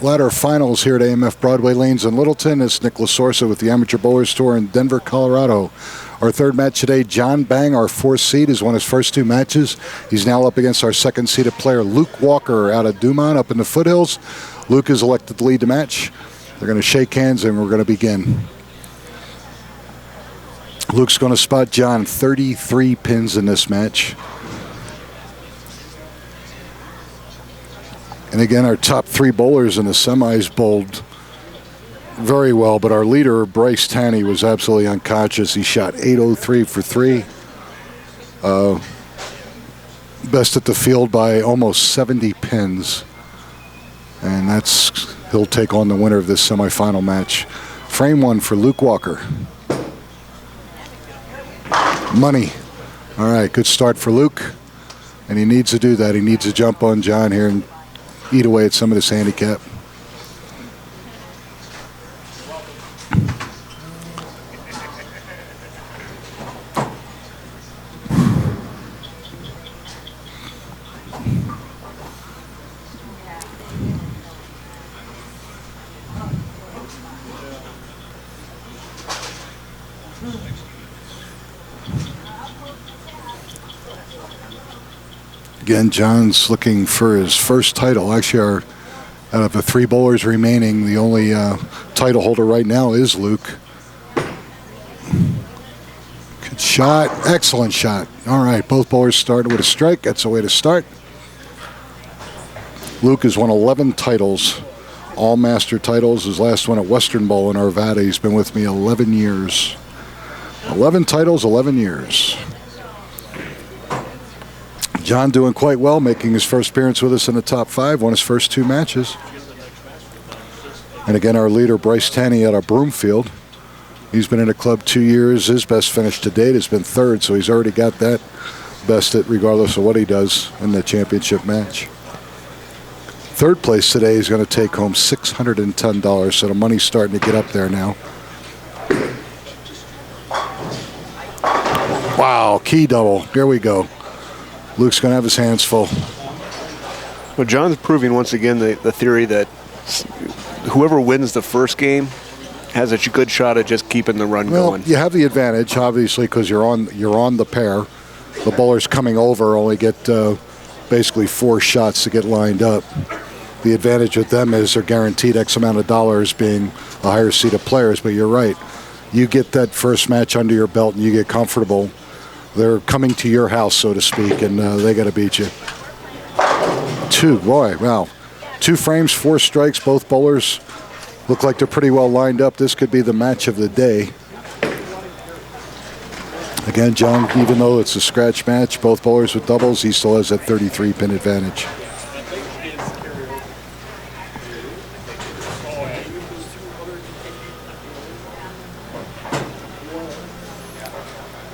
A: ladder finals here at AMF Broadway Lanes in Littleton. It's Nick Lasorsa with the Amateur Bowlers Tour in Denver, Colorado. Our third match today, John Bang, our 4th seed, has won his first 2 matches. He's now up against our 2nd seeded player, Luke Walker, out of Dumont up in the foothills. Luke is elected to lead the match. They're going to shake hands and we're going to begin. Luke's going to spot John 33 pins in this match. And again, our top 3 bowlers in the semis bowled very well, but our leader, Bryce Tanny, was absolutely unconscious. He shot 803 for 3. Best at the field by almost 70 pins. And he'll take on the winner of this semifinal match. Frame 1 for Luke Walker. Money. All right, good start for Luke. And he needs to do that. He needs to jump on John here and eat away at some of this handicap. Again, John's looking for his first title. Actually, out of the 3 bowlers remaining, the only title holder right now is Luke. Good shot. Excellent shot. All right, both bowlers started with a strike. That's the way to start. Luke has won 11 titles, all master titles. His last one at Western Bowl in Arvada. He's been with me 11 years. 11 titles, 11 years. John doing quite well, making his first appearance with us in the top 5, won his first 2 matches. And again, our leader, Bryce Tanny, out of Broomfield. He's been in the club 2 years. His best finish to date has been 3rd, so he's already got that bested regardless of what he does in the championship match. 3rd place today is going to take home $610, so the money's starting to get up there now. Wow, key double. Here we go. Luke's going to have his hands full.
C: Well, John's proving once again the theory that whoever wins the first game has a good shot at just keeping the run going.
A: You have the advantage, obviously, because you're on the pair. The bowlers coming over only get basically 4 shots to get lined up. The advantage with them is they're guaranteed X amount of dollars being a higher seed of players. But you're right. You get that first match under your belt and you get comfortable. They're coming to your house, so to speak, and they got to beat you. 2 frames, 4 strikes. Both bowlers look like they're pretty well lined up. This could be the match of the day. Again, John, even though it's a scratch match, both bowlers with doubles, he still has that 33 pin advantage.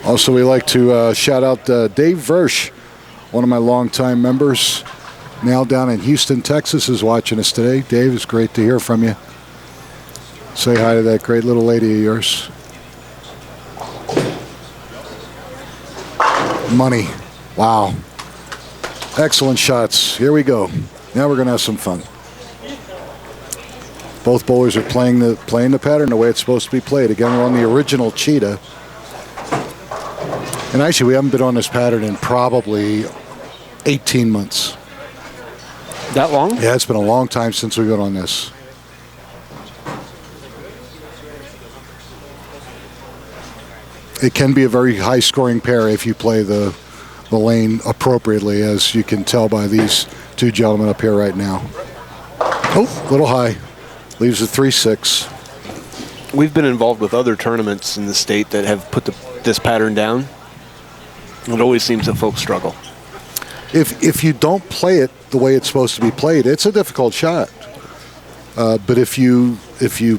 A: Also, we like to shout out Dave Versch, one of my longtime members, now down in Houston, Texas, is watching us today. Dave, it's great to hear from you. Say hi to that great little lady of yours. Money. Wow. Excellent shots. Here we go. Now we're going to have some fun. Both bowlers are playing the pattern the way it's supposed to be played. Again, we're on the original cheetah. And actually, we haven't been on this pattern in probably 18 months.
C: That long?
A: Yeah, it's been a long time since we've been on this. It can be a very high-scoring pair if you play the lane appropriately, as you can tell by these 2 gentlemen up here right now. Oh, a little high. Leaves a 3-6.
C: We've been involved with other tournaments in the state that have put this pattern down. It always seems that folks struggle.
A: If you don't play it the way it's supposed to be played, it's a difficult shot. But if you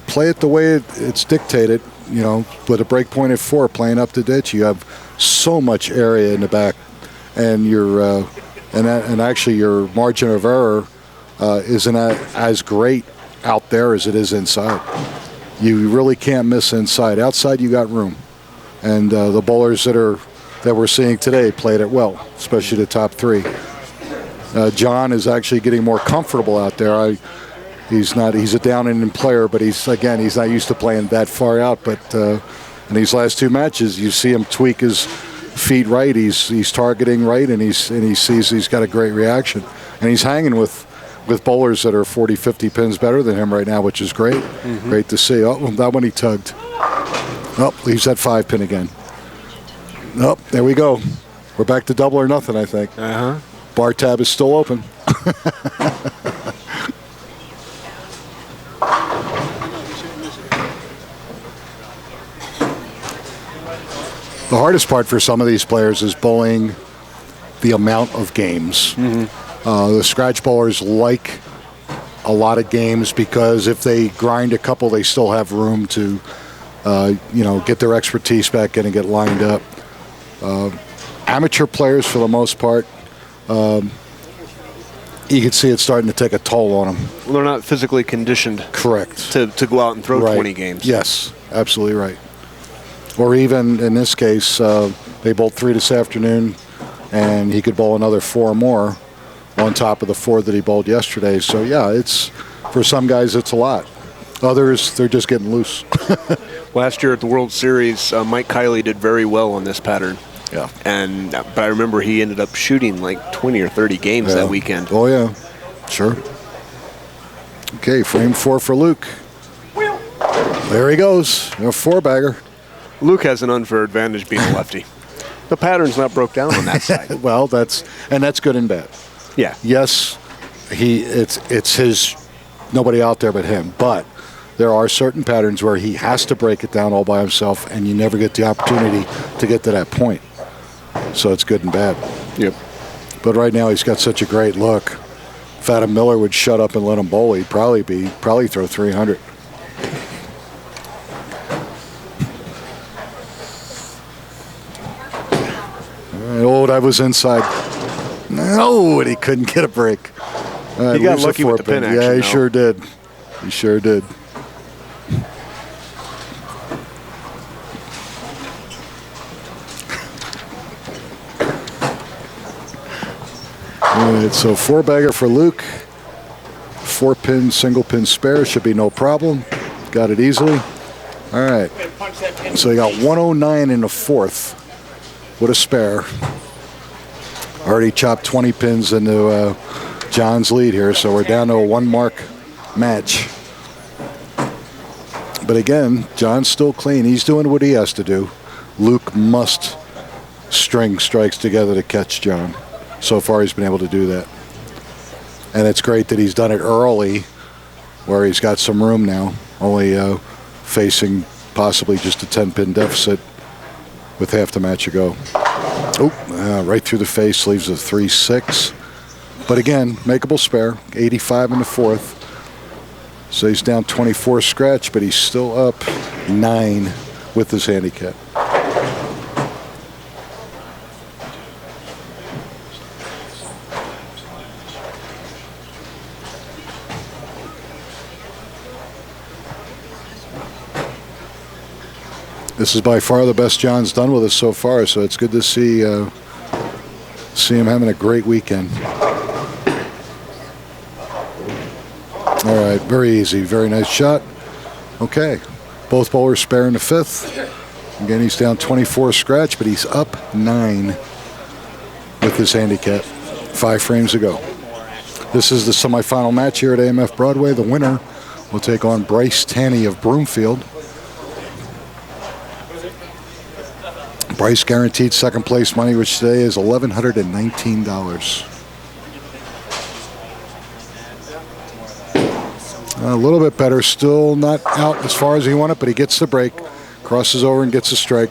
A: play it the way it's dictated, with a break point at 4, playing up the ditch, you have so much area in the back, and actually your margin of error isn't as great out there as it is inside. You really can't miss inside. Outside, you got room, and the bowlers that we're seeing today played it well, especially the top 3. John is actually getting more comfortable out there. He's a down-and-in player, but he's not used to playing that far out. But in these last 2 matches, you see him tweak his feet right. He's targeting right, and he sees he's got a great reaction. And he's hanging with bowlers that are 40, 50 pins better than him right now, which is great. Mm-hmm. Great to see. Oh, that one he tugged. Oh, leaves that 5-pin again. Oh, there we go. We're back to double or nothing, I think.
C: Uh-huh.
A: Bar tab is still open. The hardest part for some of these players is bowling the amount of games. Mm-hmm. The scratch bowlers like a lot of games because if they grind a couple, they still have room to, get their expertise back in and get lined up. Amateur players, for the most part, you can see it starting to take a toll on them.
C: Well, they're not physically conditioned.
A: Correct.
C: To go out and throw
A: right.
C: 20 games.
A: Yes, absolutely right. Or even in this case, they bowled 3 this afternoon, and he could bowl another 4 more on top of the 4 that he bowled yesterday. So yeah, it's for some guys it's a lot. Others, they're just getting loose.
C: Last year at the World Series, Mike Kiley did very well on this pattern.
A: Yeah.
C: But I remember he ended up shooting like 20 or 30 games that weekend.
A: Oh yeah, sure. Okay, frame 4 for Luke. There he goes, a 4-bagger.
C: Luke has an unfair advantage being a lefty. The pattern's not broke down on that side.
A: Well, that's good and bad.
C: Yeah.
A: Yes, it's his, nobody out there but him. But there are certain patterns where he has to break it down all by himself, and you never get the opportunity to get to that point. So it's good and bad.
C: Yep.
A: But right now he's got such a great look. If Adam Miller would shut up and let him bowl, he'd probably throw 300. Oh, that was inside. No, and he couldn't get a break.
C: He got lucky with the pin action.
A: Yeah, he sure did. He sure did. All right, so 4-bagger for Luke. 4-pin, single-pin spare should be no problem. Got it easily. All right. So you got 109 in the 4th. What a spare. Already chopped 20 pins into John's lead here, so we're down to a 1-mark match. But again, John's still clean. He's doing what he has to do. Luke must string strikes together to catch John. So far, he's been able to do that. And it's great that he's done it early, where he's got some room now, only facing possibly just a 10-pin deficit with half the match to go. Oh, right through the face, leaves a 3-6. But again, makeable spare, 85 in the 4th. So he's down 24 scratch, but he's still up 9 with his handicap. This is by far the best John's done with us so far, so it's good to see him having a great weekend. All right, very easy, very nice shot. Okay, both bowlers spare in the 5th. Again, he's down 24 scratch, but he's up 9 with his handicap. 5 frames to go. This is the semifinal match here at AMF Broadway. The winner will take on Bryce Tanny of Broomfield. Bryce guaranteed second place money, which today is $1,119. A little bit better. Still not out as far as he wanted, but he gets the break. Crosses over and gets a strike.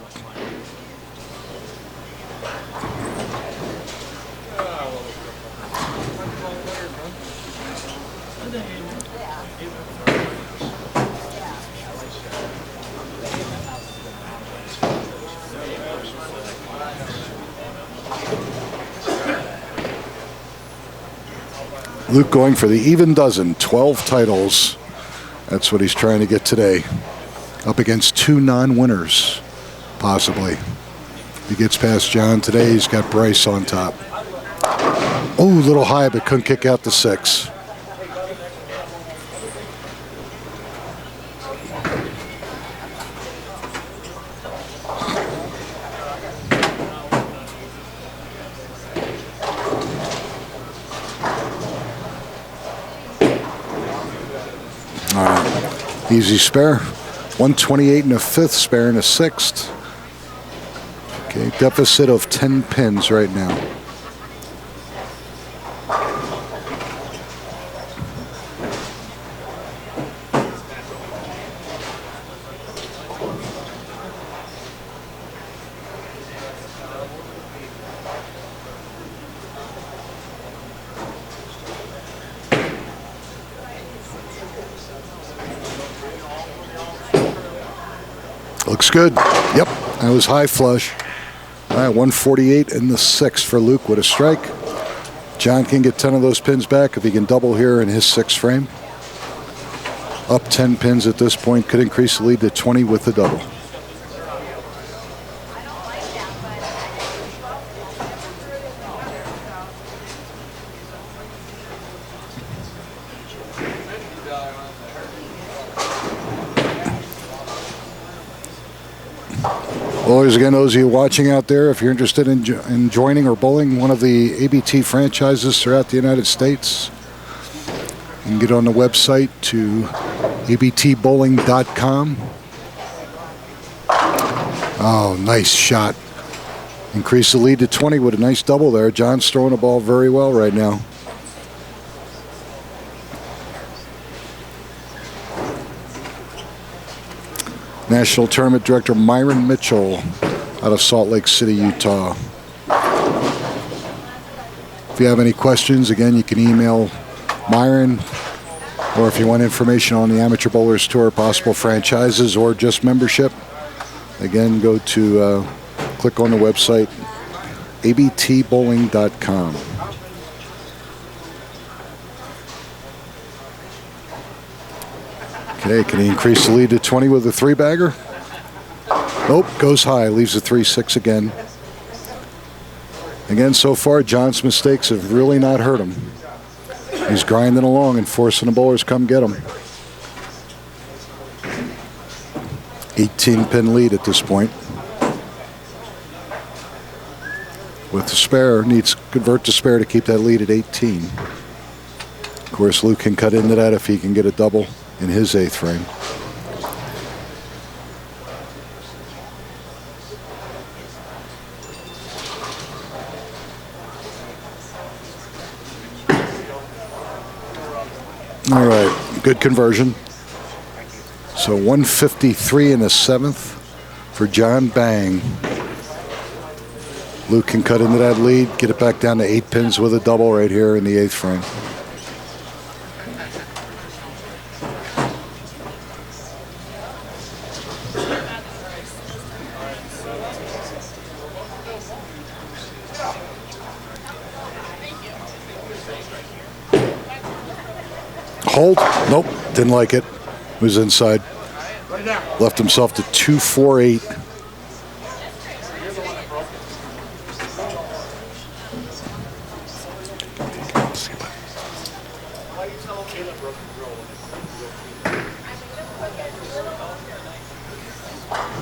A: Luke going for the even dozen, 12 titles. That's what he's trying to get today. Up against 2 non-winners, possibly. If he gets past John today, he's got Bryce on top. Oh, a little high, but couldn't kick out the 6. All right, easy spare. 128 and a 5th, spare and a 6th. Okay, deficit of 10 pins right now. Looks good. Yep, that was high flush. All right, 148 and the 6 for Luke with a strike. John can get 10 of those pins back if he can double here in his 6th frame. Up 10 pins at this point, could increase the lead to 20 with the double. Bowlers, again, those of you watching out there, if you're interested in joining or bowling one of the ABT franchises throughout the United States, you can get on the website to abtbowling.com. Oh, nice shot. Increase the lead to 20 with a nice double there. John's throwing the ball very well right now. National Tournament Director Myron Mitchell out of Salt Lake City, Utah. If you have any questions, again, you can email Myron, or if you want information on the Amateur Bowlers Tour, possible franchises, or just membership, again, go to click on the website, abtbowling.com. Okay, can he increase the lead to 20 with a 3-bagger? Nope, goes high, leaves a 3-6 again. Again, so far, John's mistakes have really not hurt him. He's grinding along and forcing the bowlers to come get him. 18-pin lead at this point. With the spare, needs to convert to spare to keep that lead at 18. Of course, Luke can cut into that if he can get a double in his 8th frame. All right, good conversion. So 153 in the 7th for John Bang. Luke can cut into that lead, get it back down to 8 pins with a double right here in the 8th frame. Hold. Nope. Didn't like it. Was inside. Left himself to 248.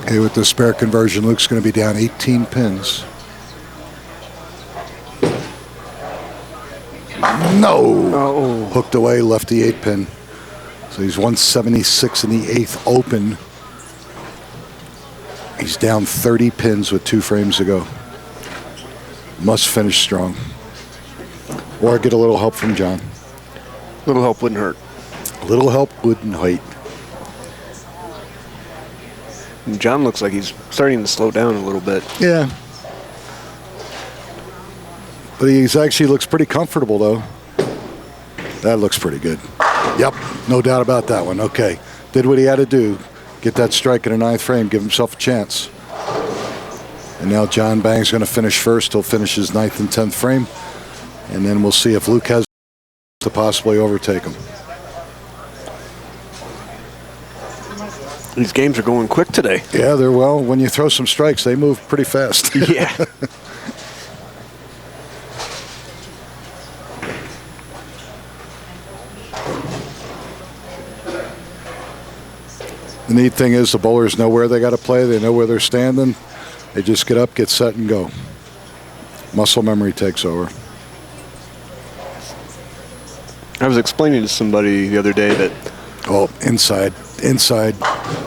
A: Okay, with the spare conversion, Luke's going to be down 18 pins. No.
C: Oh.
A: Hooked away, left the 8-pin. So he's 176 in the 8th open. He's down 30 pins with 2 frames to go. Must finish strong. Or get a little help from John.
C: Little help wouldn't hurt.
A: A little help wouldn't hurt.
C: And John looks like he's starting to slow down a little bit.
A: Yeah. But he's actually looks pretty comfortable, though. That looks pretty good. Yep, no doubt about that one. Okay, did what he had to do. Get that strike in a 9th frame, give himself a chance. And now John Bang's going to finish first. He'll finish his 9th and 10th frame. And then we'll see if Luke has to possibly overtake him.
C: These games are going quick today.
A: Yeah, they're well. When you throw some strikes, they move pretty fast.
C: Yeah.
A: The neat thing is the bowlers know where they got to play. They know where they're standing. They just get up, get set, and go. Muscle memory takes over.
C: I was explaining to somebody the other day that
A: Oh, inside,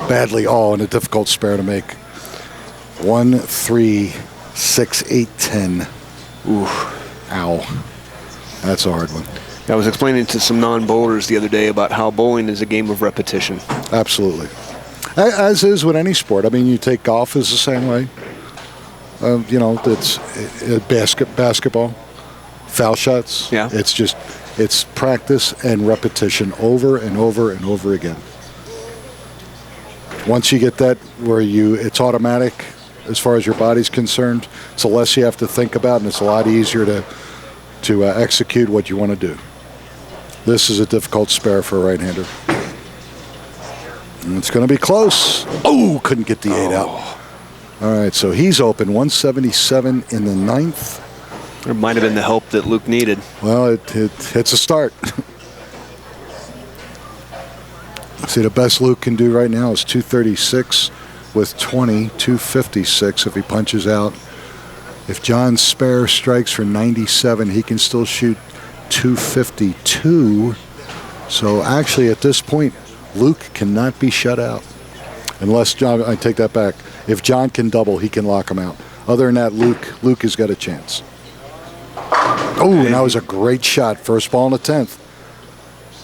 A: badly. Oh, and a difficult spare to make. 1, 3, 6, 8, 10. Ooh, ow. That's a hard one.
C: I was explaining to some non-bowlers the other day about how bowling is a game of repetition.
A: Absolutely. As is with any sport. I mean, you take golf as the same way. It's basketball, foul shots.
C: Yeah.
A: It's practice and repetition over and over and over again. Once you get that where it's automatic as far as your body's concerned, it's the less you have to think about, and it's a lot easier to execute what you want to do. This is a difficult spare for a right-hander. And it's going to be close. Oh, couldn't get the 8 out. All right, so he's open, 177 in the 9th.
C: It might have been the help that Luke needed.
A: Well, it's a start. See, the best Luke can do right now is 236 with 20, 256 if he punches out. If John Spare strikes for 97, he can still shoot 252. So actually, at this point, Luke cannot be shut out. Unless John, I take that back. If John can double, he can lock him out. Other than that, Luke has got a chance. Oh, and that was a great shot. First ball in the 10th.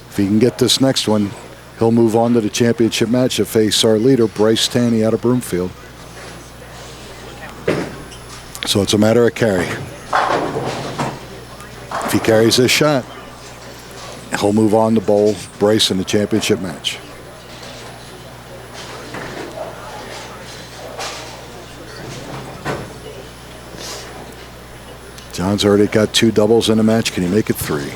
A: If he can get this next one, he'll move on to the championship match to face our leader, Bryce Tanny, out of Broomfield. So it's a matter of carry. If he carries this shot, he'll move on to bowl Bryce in the championship match. John's already got 2 doubles in a match. Can he make it 3?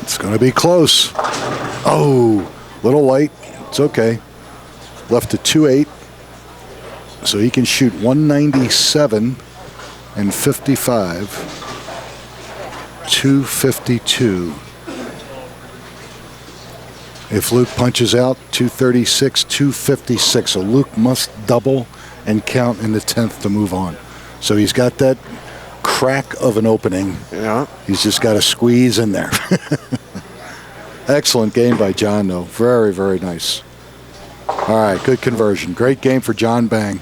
A: It's going to be close. Oh, little light. It's okay. Left to 2-8. So he can shoot 197 and 55. 252. If Luke punches out, 236, 256. So Luke must double and count in the 10th to move on. So he's got that crack of an opening.
C: Yeah.
A: He's just got to squeeze in there. Excellent game by John, though. Very, very nice. All right, good conversion. Great game for John Bang.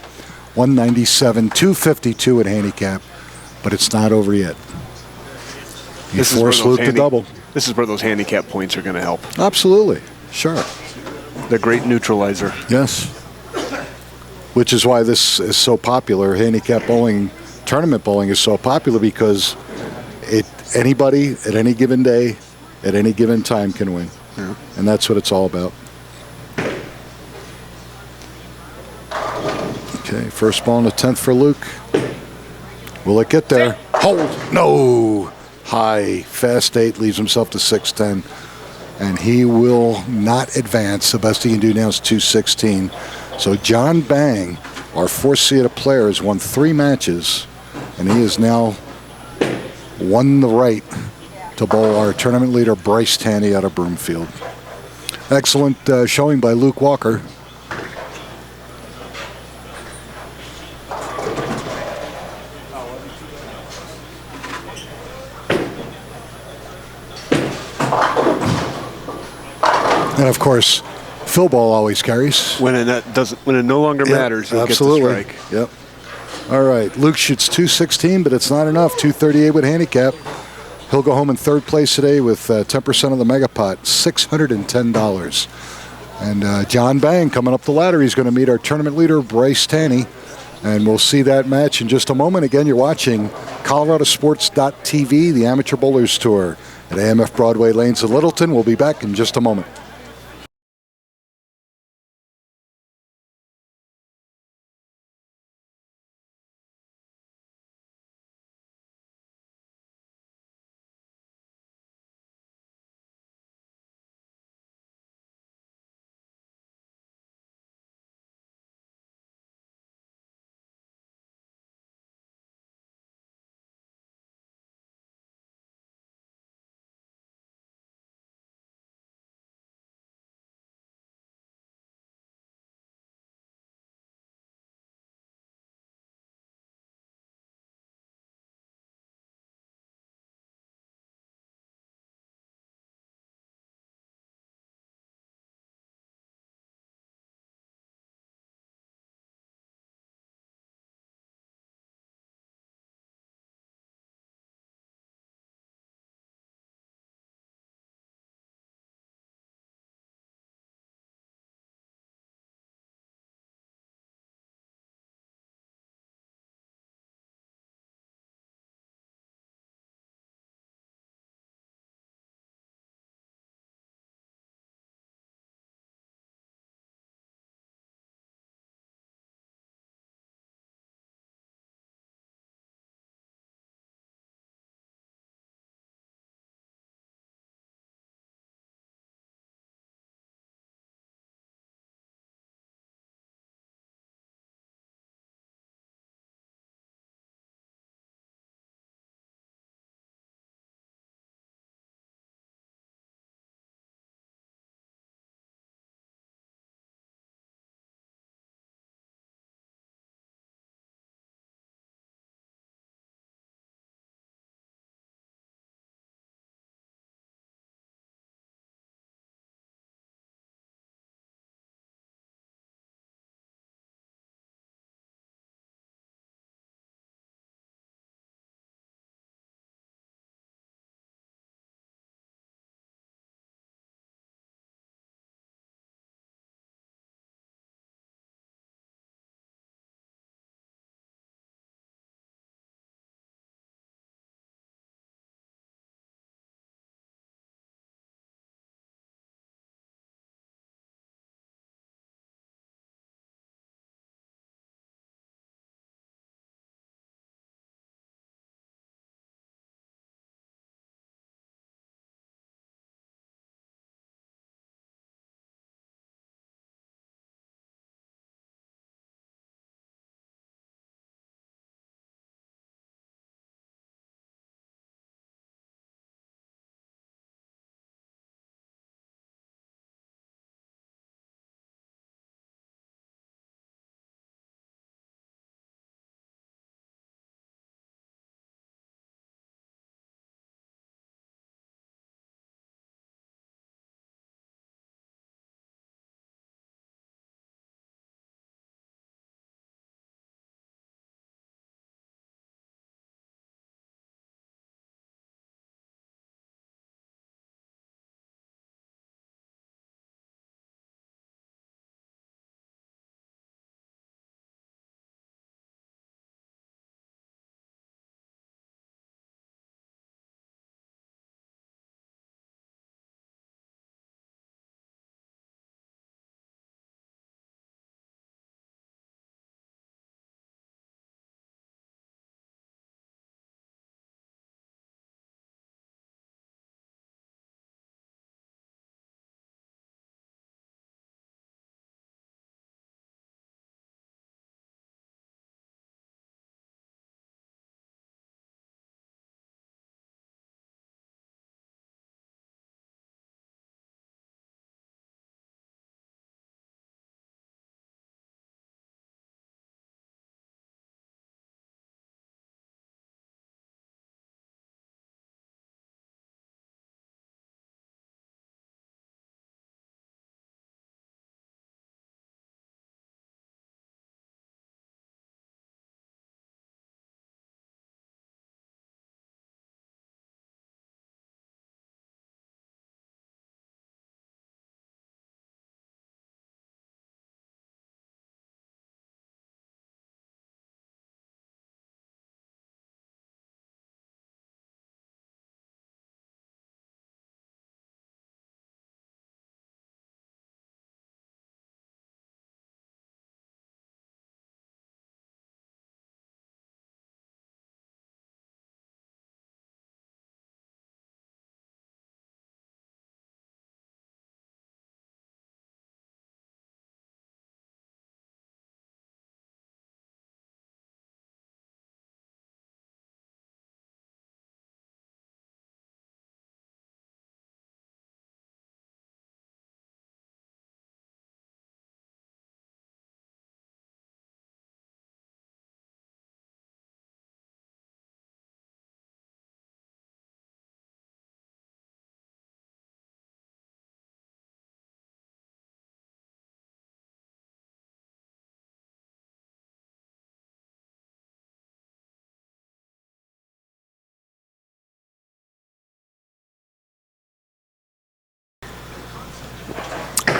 A: 197, 252 at handicap, but it's not over yet. You force Luke to double.
C: This is where those handicap points are going to help.
A: Absolutely. Sure.
C: The great neutralizer.
A: Yes. Which is why this is so popular. Handicap bowling, tournament bowling is so popular because anybody at any given day, at any given time can win.
C: Yeah.
A: And that's what it's all about. Okay, first ball in the 10th for Luke. Will it get there? Hold. No. High. Fast 8 leaves himself to 610. And he will not advance. The best he can do now is 216. So John Bang, our fourth-seeded player, has won 3 matches. And he has now won the right to bowl our tournament leader, Bryce Tanny, out of Broomfield. Excellent showing by Luke Walker. And of course, Phil Ball always carries.
C: When it no longer matters, you'll
A: absolutely.
C: Get the strike.
A: Yep. All right. Luke shoots 216, but it's not enough. 238 with handicap. He'll go home in 3rd place today with 10% of the mega pot, $610. And John Bang coming up the ladder. He's going to meet our tournament leader, Bryce Tanny. And we'll see that match in just a moment. Again, you're watching ColoradoSports.TV, the Amateur Bowlers Tour at AMF Broadway Lanes in Littleton. We'll be back in just a moment.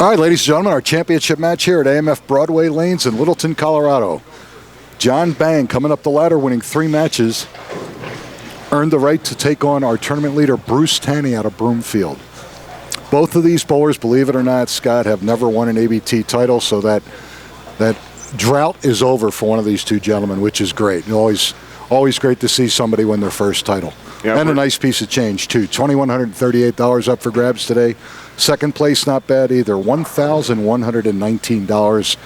A: All right, ladies and gentlemen, our championship match here at AMF Broadway Lanes in Littleton, Colorado. John Bang coming up the ladder, winning 3 matches, earned the right to take on our tournament leader, Bruce Tanney, out of Broomfield. Both of these bowlers, believe it or not, Scott, have never won an ABT title, so that drought is over for one of these two gentlemen, which is great. Always great to see somebody win their first title. Yeah, and a nice piece of change, too. $2,138 up for grabs today. Second place, not bad either. $1,119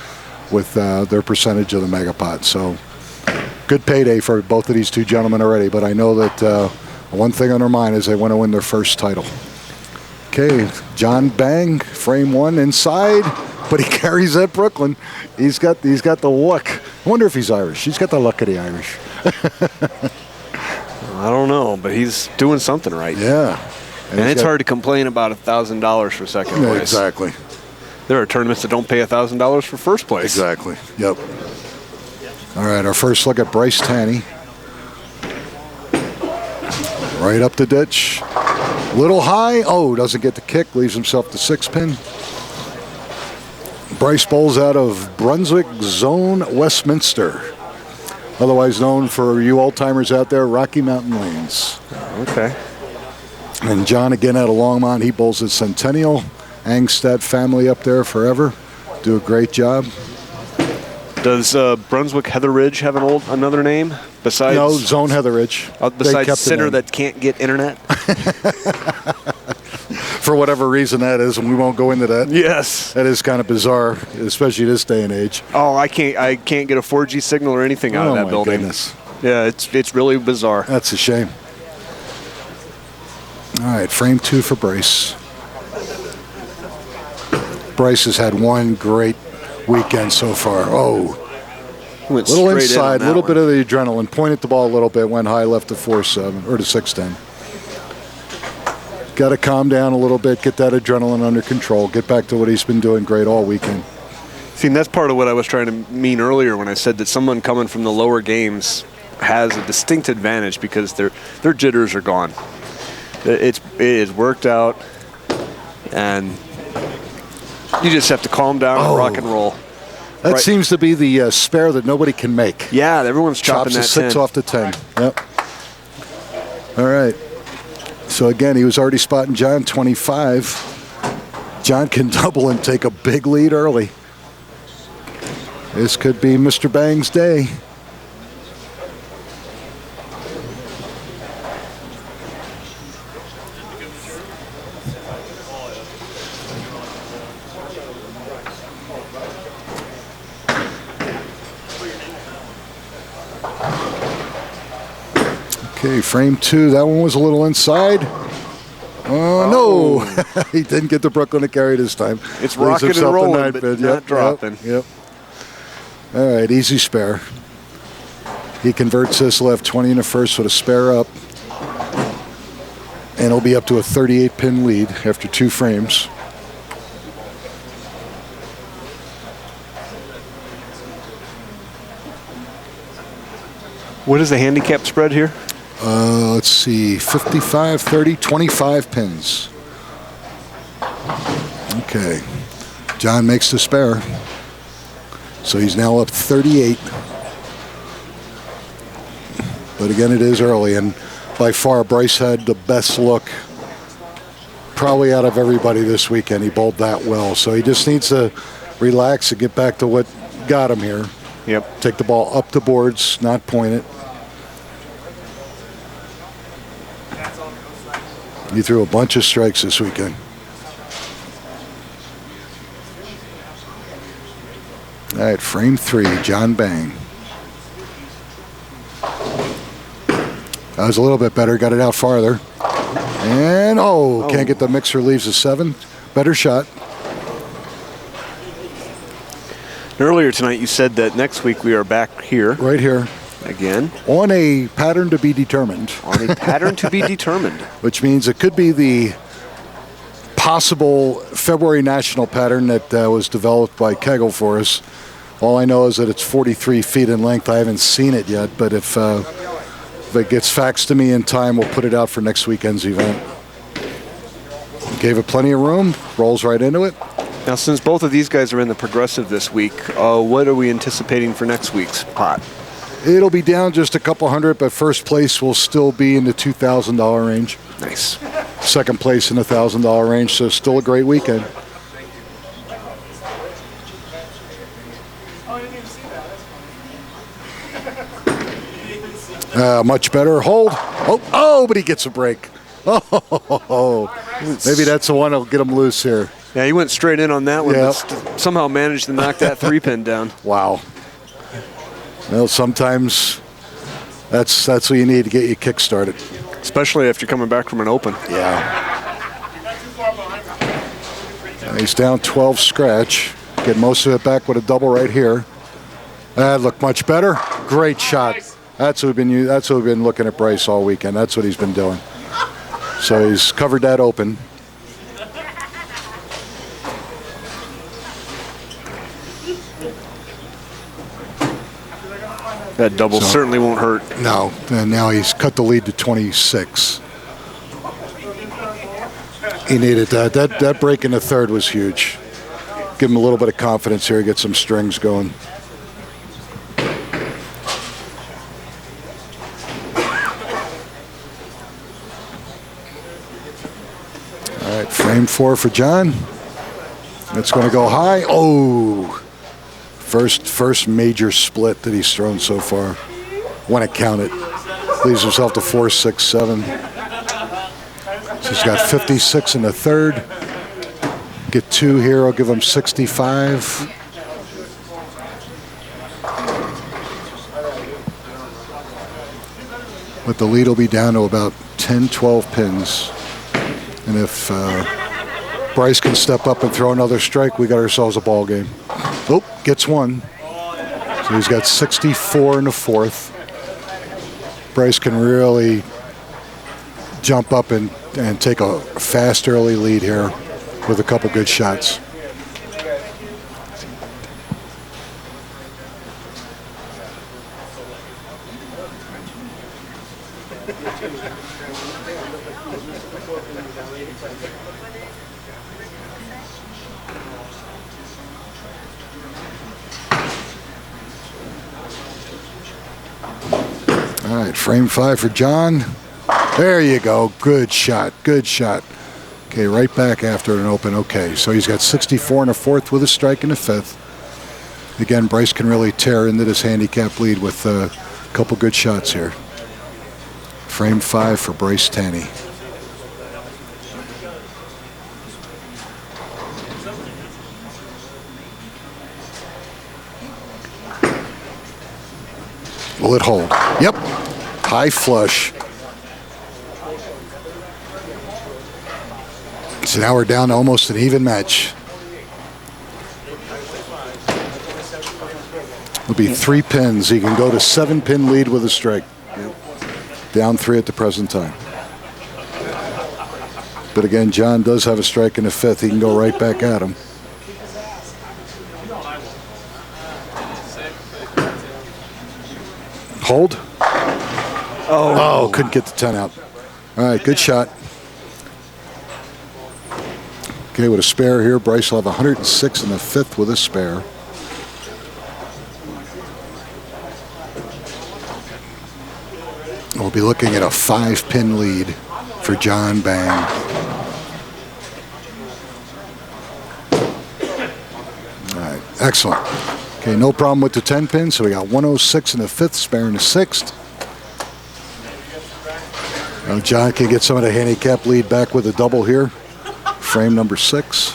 A: with their percentage of the Megapot. So good payday for both of these two gentlemen already. But I know that one thing on their mind is they want to win their first title. Okay, John Bang, frame 1 inside, but he carries that Brooklyn. He's got the luck. I wonder if he's Irish. He's got the luck of the Irish.
C: I don't know, but he's doing something right.
A: Yeah.
C: And it's hard to complain about $1,000 for second place.
A: Yeah, exactly.
C: There are tournaments that don't pay $1,000 for first place.
A: Exactly. Yep. All right, our first look at Bryce Tanney. Right up the ditch. Little high. Oh, doesn't get the kick. Leaves himself the 6-pin. Bryce bowls out of Brunswick Zone, Westminster. Otherwise known for you old-timers out there, Rocky Mountain Lanes.
C: Okay.
A: And John, again, out of Longmont. He bowls at Centennial. Angstad family up there forever. Do a great job.
C: Does Brunswick Heather Ridge have another name besides?
A: No, Zone Heather Ridge.
C: Besides Center that can't get internet?
A: For whatever reason that is, and we won't go into that.
C: Yes.
A: That is kind of bizarre, especially this day and age.
C: Oh, I can't get a 4G signal or anything out of that building.
A: Goodness.
C: Yeah, it's really bizarre.
A: That's a shame. All right, frame 2 for Bryce. Bryce has had one great weekend so far. Oh,
C: went
A: little
C: straight
A: inside,
C: in
A: little bit of the adrenaline. Pointed the ball a little bit, went high, left to 4-7 or to 6-10. Got to calm down a little bit, get that adrenaline under control, get back to what he's been doing great all weekend.
C: See, and that's part of what I was trying to mean earlier when I said that someone coming from the lower games has a distinct advantage because their jitters are gone. It is worked out, and you just have to calm down and rock and roll.
A: That seems to be the spare that nobody can make.
C: Yeah, everyone's chopping that
A: 6
C: 10.
A: off the 10. Yep. All right. So again, he was already spotting John 25. John can double and take a big lead early. This could be Mr. Bang's day. Okay, frame 2. That one was a little inside. No. He didn't get the Brooklyn to carry this time.
C: It's rocking and rolling, but not dropping.
A: Yep. All right, easy spare. He converts this left 20 in the first with a spare up. And he'll be up to a 38-pin lead after 2 frames.
C: What is the handicap spread here?
A: Let's see, 55, 30, 25 pins. Okay. John makes the spare. So he's now up 38. But again, it is early, and by far Bryce had the best look probably out of everybody this weekend. He bowled that well. So he just needs to relax and get back to what got him here.
C: Yep.
A: Take the ball up the boards, not point it. He threw a bunch of strikes this weekend. All right, frame 3, John Bang. That was a little bit better, got it out farther. And, can't get the mixer, leaves a 7. Better shot.
C: Earlier tonight you said that next week we are back here.
A: Right here.
C: Again.
A: On a pattern to be determined.
C: On a pattern to be determined.
A: Which means it could be the possible February national pattern that was developed by Kegel for us. All I know is that it's 43 feet in length. I haven't seen it yet, but if it gets faxed to me in time, we'll put it out for next weekend's event. Gave it plenty of room, rolls right into it.
C: Now, since both of these guys are in the progressive this week, what are we anticipating for next week's pot?
A: It'll be down just a couple hundred, but first place will still be in the $2,000 range.
C: Nice.
A: Second place in the $1,000 range, so still a great weekend. Much better. Hold. Oh, but he gets a break. Oh, maybe that's the one that'll get him loose here.
C: Yeah, he went straight in on that one,
A: Yep.
C: but somehow managed to knock that 3-pin down.
A: Wow. Well, sometimes that's what you need to get you kick-started.
C: Especially after coming back from an open.
A: Yeah. He's down 12 scratch. Get most of it back with a double right here. That looked much better. Great shot. That's what we've been looking at Bryce all weekend. That's what he's been doing. So he's covered that open.
C: That double certainly won't hurt.
A: No, and now he's cut the lead to 26. He needed that. That break in the third was huge. Give him a little bit of confidence here, get some strings going. All right, frame 4 for John. It's going to go high. Oh! First major split that he's thrown so far. When it counted. Leaves himself to 4, 6, 7. So he's got 56 in the third. Get 2 here, I'll give him 65. But the lead will be down to about 10, 12 pins. And if Bryce can step up and throw another strike, we got ourselves a ball game. Oh, gets one. So he's got 64 in the fourth. Bryce can really jump up and take a fast early lead here with a couple good shots. All right, frame 5 for John. There you go. Good shot. Good shot. Okay, right back after an open. Okay, so he's got 64 in the fourth with a strike in the fifth. Again, Bryce can really tear into this handicap lead with a couple good shots here. Frame 5 for Bryce Tanny. Will it hold? Yep. High flush. So now we're down to almost an even match. It'll be 3 pins. He can go to 7-pin lead with a strike. Down 3 at the present time. But again, John does have a strike in the fifth. He can go right back at him. Hold. Oh, couldn't get the 10 out. All right, good shot. Okay, with a spare here, Bryce will have 106 in the fifth with a spare. We'll be looking at a 5-pin lead for John Bang. All right, excellent. Okay, no problem with the 10-pin, so we got 106 in the fifth, spare in the sixth. Now John can get some of the handicap lead back with a double here. Frame number 6.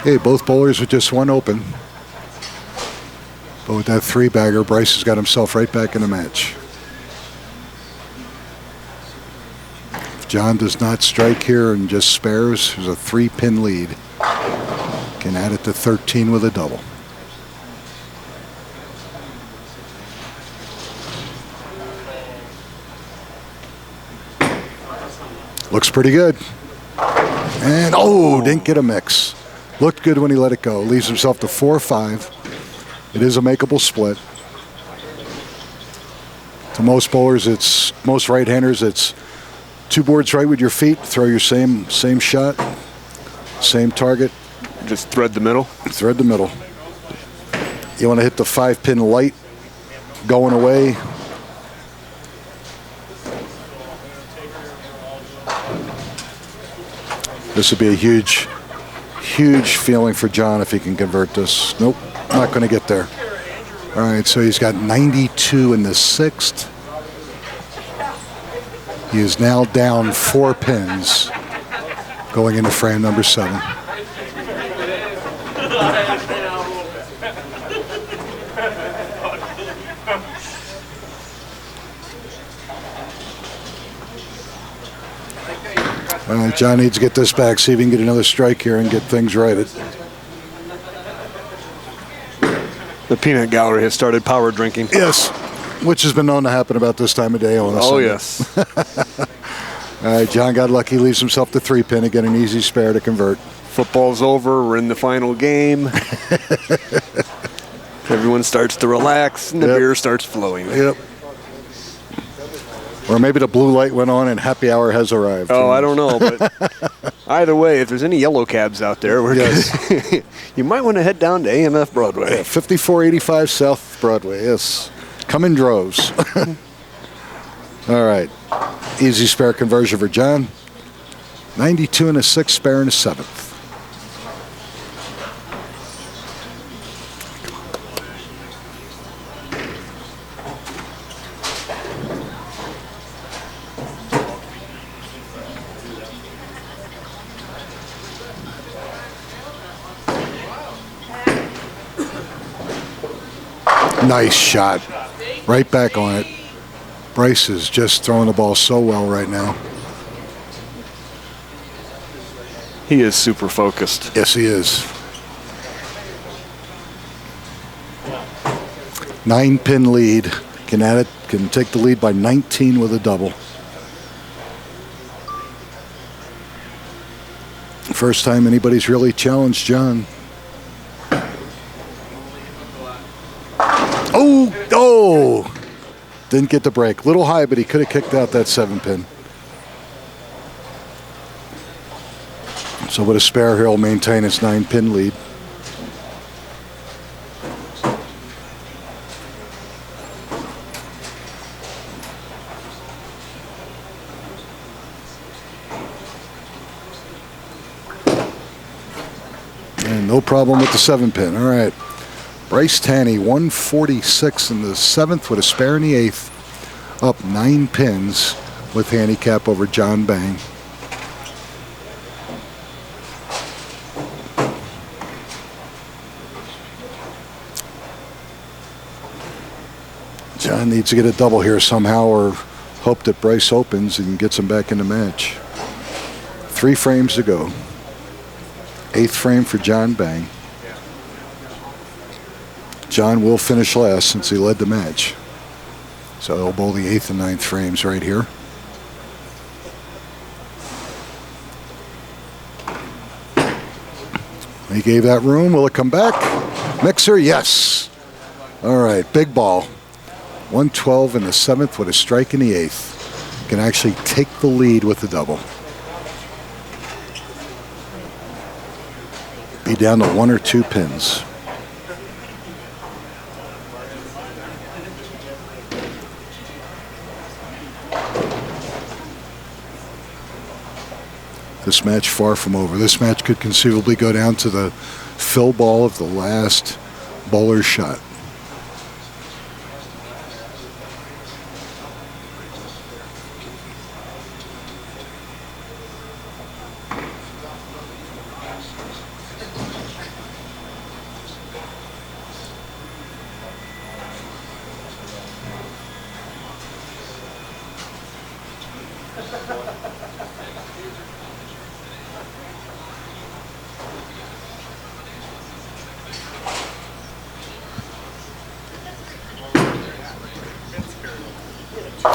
A: Okay, both bowlers with just one open. But with that 3-bagger, Bryce has got himself right back in the match. If John does not strike here and just spares, there's a 3-pin lead. Can add it to 13 with a double. Looks pretty good. And, didn't get a mix. Looked good when he let it go. Leaves himself to 4-5. It is a makeable split. To most bowlers, most right-handers, it's 2 boards right with your feet. Throw your same shot, same target.
C: Just thread the middle.
A: Thread the middle. You want to hit the 5-pin light going away. This would be a huge feeling for John if he can convert this. Nope, not going to get there. All right, so he's got 92 in the 6th. He is now down 4 pins going into frame number 7. All right, John needs to get this back, see if he can get another strike here and get things righted.
C: The peanut gallery has started power drinking.
A: Yes, which has been known to happen about this time of day on a Sunday.
C: Yes.
A: All right, John got lucky, leaves himself the 3-pin again, an easy spare to convert.
C: Football's over. We're in the final game. Everyone starts to relax, and the beer starts flowing.
A: Yep. Or maybe the blue light went on and happy hour has arrived.
C: Oh, I don't know, but either way, if there's any yellow cabs out there, you might want to head down to AMF Broadway.
A: Yeah, 5485 South Broadway, yes. Come in droves. All right. Easy spare conversion for John. 92 in the 6th, spare in the 7th. Nice shot. Right back on it. Bryce is just throwing the ball so well right now.
C: He is super focused.
A: Yes, he is. 9-pin lead. Can take the lead by 19 with a double. First time anybody's really challenged John. Oh! Didn't get the break. Little high, but he could have kicked out that 7-pin. So with a spare, he'll maintain his 9-pin lead. And no problem with the 7-pin. All right. Bryce Tanny, 146 in the 7th with a spare in the 8th. Up 9 pins with handicap over John Bang. John needs to get a double here somehow or hope that Bryce opens and gets him back in the match. 3 frames to go. 8th frame for John Bang. John will finish last since he led the match. So he'll bowl the 8th and 9th frames right here. He gave that room. Will it come back? Mixer, yes. All right, big ball. 112 in the 7th with a strike in the 8th. Can actually take the lead with the double. Be down to 1 or 2 pins. This match far from over. This match could conceivably go down to the fill ball of the last bowler's shot.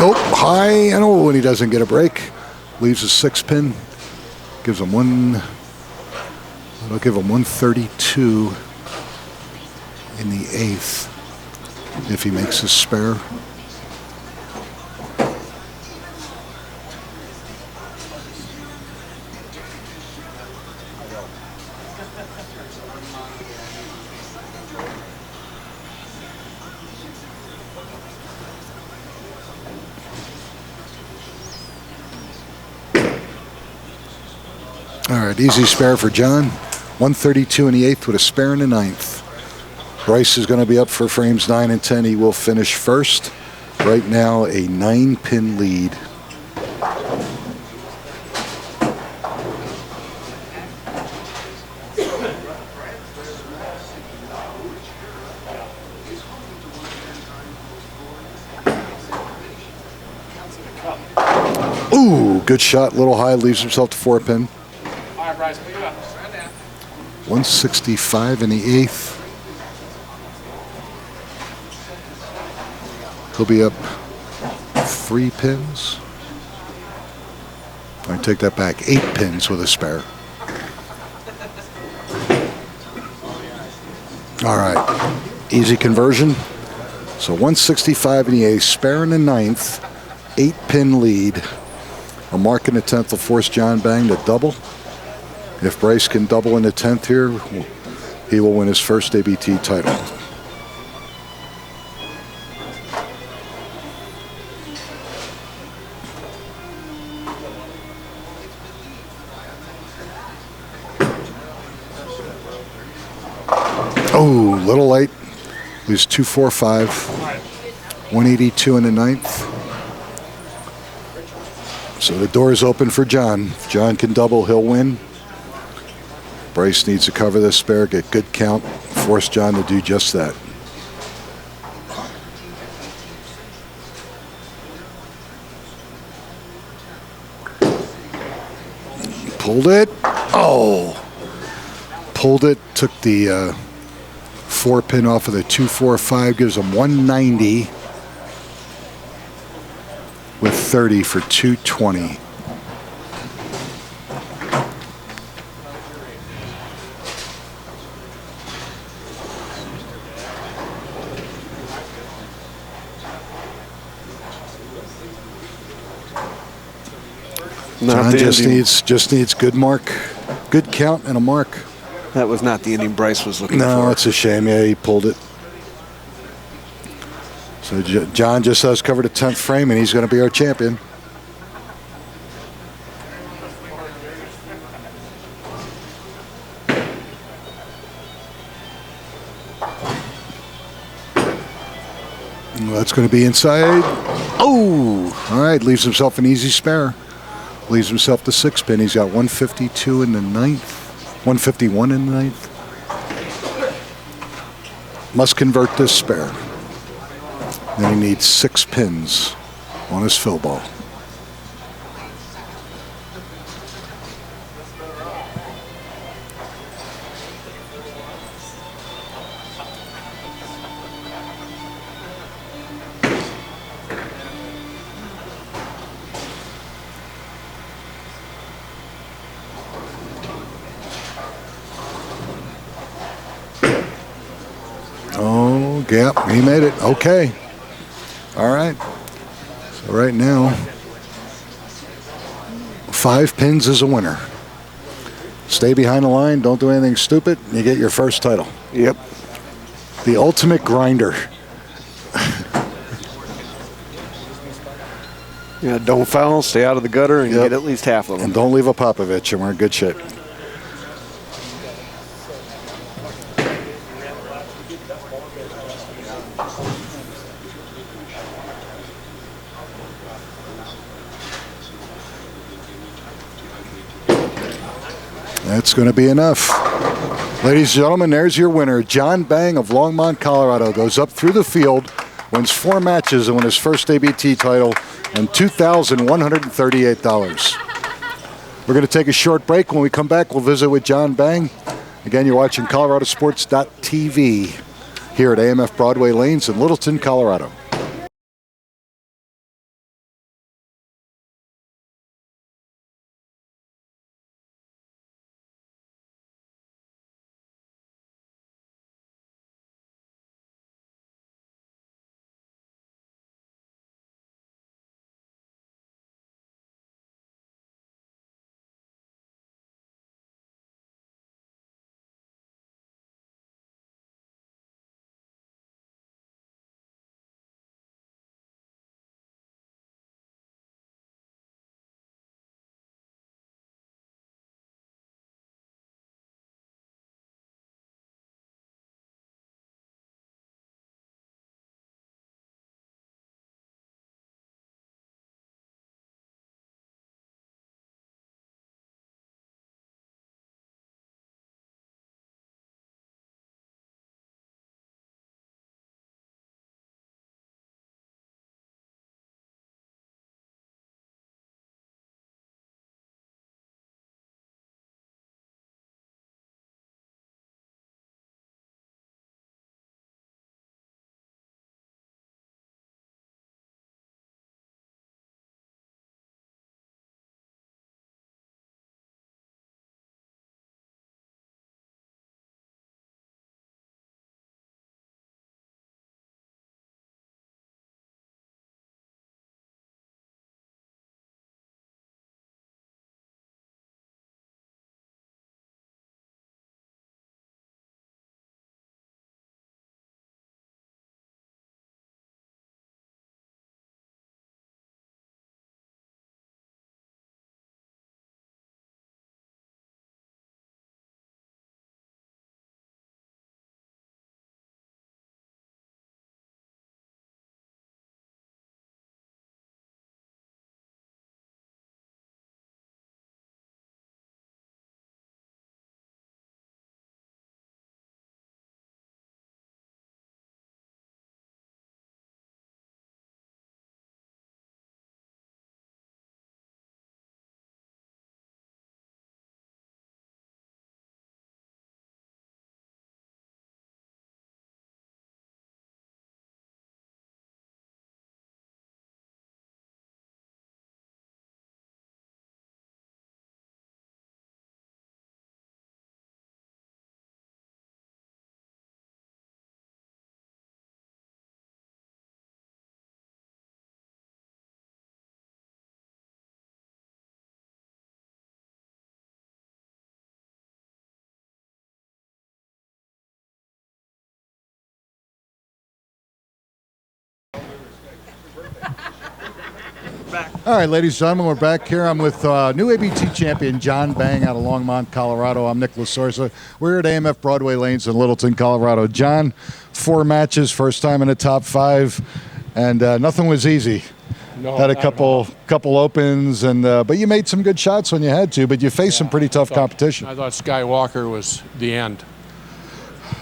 A: Oh, high. I know when he doesn't get a break. Leaves a 6-pin. Gives him one. I'll give him 132 in the 8th if he makes his spare. All right, easy spare for John. 132 in the 8th with a spare in the 9th. Bryce is going to be up for frames 9 and 10. He will finish first. Right now, a 9-pin lead. Ooh, good shot. Little high, leaves himself to 4-pin. 165 in the 8th. He'll be up 3 pins. I take that back. 8 pins with a spare. All right. Easy conversion. So 165 in the 8th, spare in the 9th, 8-pin lead. A mark in the 10th will force John Bang to double. If Bryce can double in the 10th here, he will win his first ABT title. Oh, little late. Leaves 245. 182 in the 9th. So the door is open for John. If John can double, he'll win. Bryce needs to cover this spare, get good count, force John to do just that. Pulled it. Oh. Pulled it, took the 4-pin off of the 245, gives him 190 with 30 for 220. John just needs good mark, good count, and a mark.
C: That was not the ending Bryce was looking for.
A: No, it's a shame. Yeah, he pulled it. So John just has covered a 10th frame, and he's going to be our champion. Well, that's going to be inside. Oh, all right. Leaves himself an easy spare. Leaves himself the 6-pin. He's got 152 in the 9th. 151 in the 9th. Must convert this spare. Then he needs 6 pins on his fill ball. Oh, yep, he made it. Okay. All right. So right now, 5 pins is a winner. Stay behind the line. Don't do anything stupid. You get your first title.
C: Yep.
A: The ultimate grinder.
C: Yeah, don't foul, stay out of the gutter, and
A: Yep.
C: get at least half of them.
A: And don't leave a Popovich, and we're in good shape. That's going to be enough. Ladies and gentlemen, there's your winner. John Bang of Longmont, Colorado goes up through the field, wins 4 matches, and wins his first ABT title and $2,138. We're going to take a short break. When we come back, we'll visit with John Bang. Again, you're watching ColoradoSports.TV here at AMF Broadway Lanes in Littleton, Colorado. All right, ladies and gentlemen, we're back here. I'm with new ABT champion John Bang out of Longmont, Colorado. I'm Nick Lasorsa. We're at AMF Broadway Lanes in Littleton, Colorado. John, 4 matches, first time in the top 5, and nothing was easy.
D: No,
A: Had a
D: not at all.
A: couple opens, and but you made some good shots when you had to. But you faced some pretty tough competition.
D: I thought Skywalker was the end.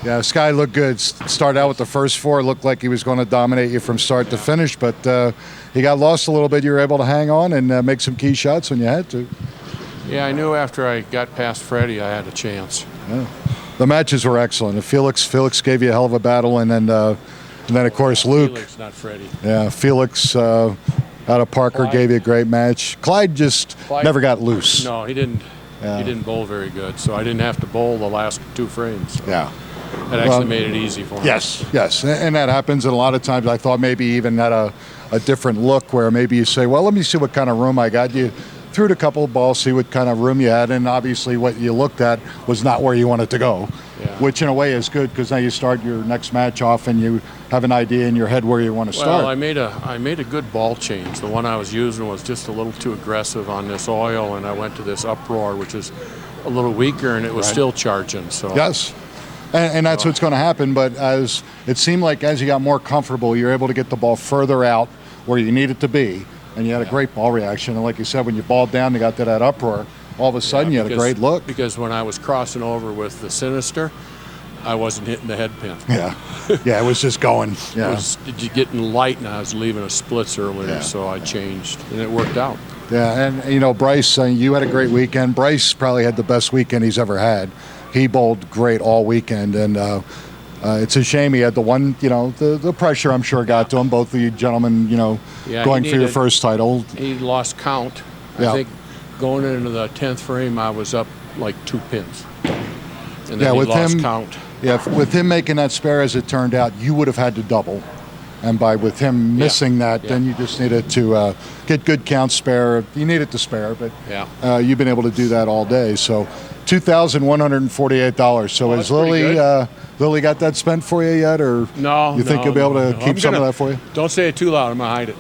A: Yeah, Sky looked good. Started out with the first 4. Looked like he was going to dominate you from start to finish, but he got lost a little bit. You were able to hang on and make some key shots when you had to.
D: Yeah, I knew after I got past Freddie, I had a chance.
A: Yeah. The matches were excellent. And Felix gave you a hell of a battle, and then of course Luke.
D: Felix, not Freddie.
A: Yeah, Felix out of Parker
D: Clyde.
A: gave you a great match. Clyde just never got loose.
D: No, he didn't.
A: Yeah.
D: He didn't bowl very good, so I didn't have to bowl the last 2 frames. So
A: Yeah.
D: that actually made it easy for him.
A: Yes, and that happens. And a lot of times I thought maybe even at a different look where maybe you say, well, let me see what kind of room I got. You threw it a couple of balls, see what kind of room you had, and obviously what you looked at was not where you wanted to go, which in a way is good because now you start your next match off and you have an idea in your head where you want to start.
D: Well, I made a good ball change. The one I was using was just a little too aggressive on this oil, and I went to this Uproar, which is a little weaker, and it was still charging. So
A: yes. And that's what's going to happen. But as it seemed like as you got more comfortable, you're able to get the ball further out where you need it to be. And you had a great ball reaction. And like you said, when you balled down, you got to that uproar, all of a sudden you had a great look.
D: Because when I was crossing over with the Sinister, I wasn't hitting the head pin.
A: Yeah. Yeah, it was just going. Yeah.
D: It was getting light, and I was leaving a splits earlier, so I changed, and it worked out.
A: Yeah, and Bryce, you had a great weekend. Bryce probably had the best weekend he's ever had. He bowled great all weekend, and it's a shame he had the one, the pressure I'm sure got to him. Both of you gentlemen, going for your first title.
D: He lost count.
A: Yeah.
D: I think going into the 10th frame, I was up like 2 pins. And then he
A: with
D: lost
A: him,
D: count.
A: Yeah, with him making that spare, as it turned out, you would have had to double. And with him missing that, then you just needed to get good count spare. You needed to spare, but you've been able to do that all day. So $2,148. So has Lily got that spent for you yet, or
D: no?
A: You think you'll be able to keep some of that for you?
D: Don't say it too loud. I'm gonna hide it.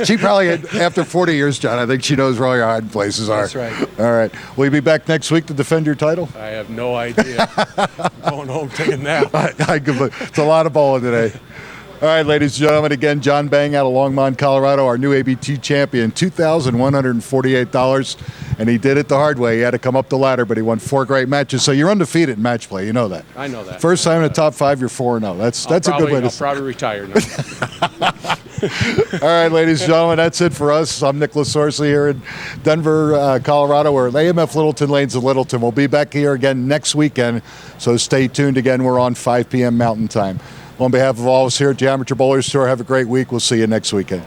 A: She probably, after 40 years, John, I think she knows where all your hiding places are.
D: That's right.
A: All right. Will you be back next week to defend your title?
D: I have no idea. I'm going home taking a nap.
A: It's a lot of bowling today. All right, ladies and gentlemen, again, John Bang out of Longmont, Colorado, our new ABT champion, $2,148, and he did it the hard way. He had to come up the ladder, but he won 4 great matches. So you're undefeated in match play. You know that.
D: I know that.
A: First time in the top 5, you're 4-0. That's a good way to.
D: I'll probably retire now.
A: All right, ladies and gentlemen, that's it for us. I'm Nick Lasorsa here in Denver, Colorado. We're at AMF Littleton Lanes in Littleton. We'll be back here again next weekend, so stay tuned. Again, we're on 5 p.m. Mountain Time. On behalf of all of us here at the Amateur Bowlers Tour, have a great week. We'll see you next weekend.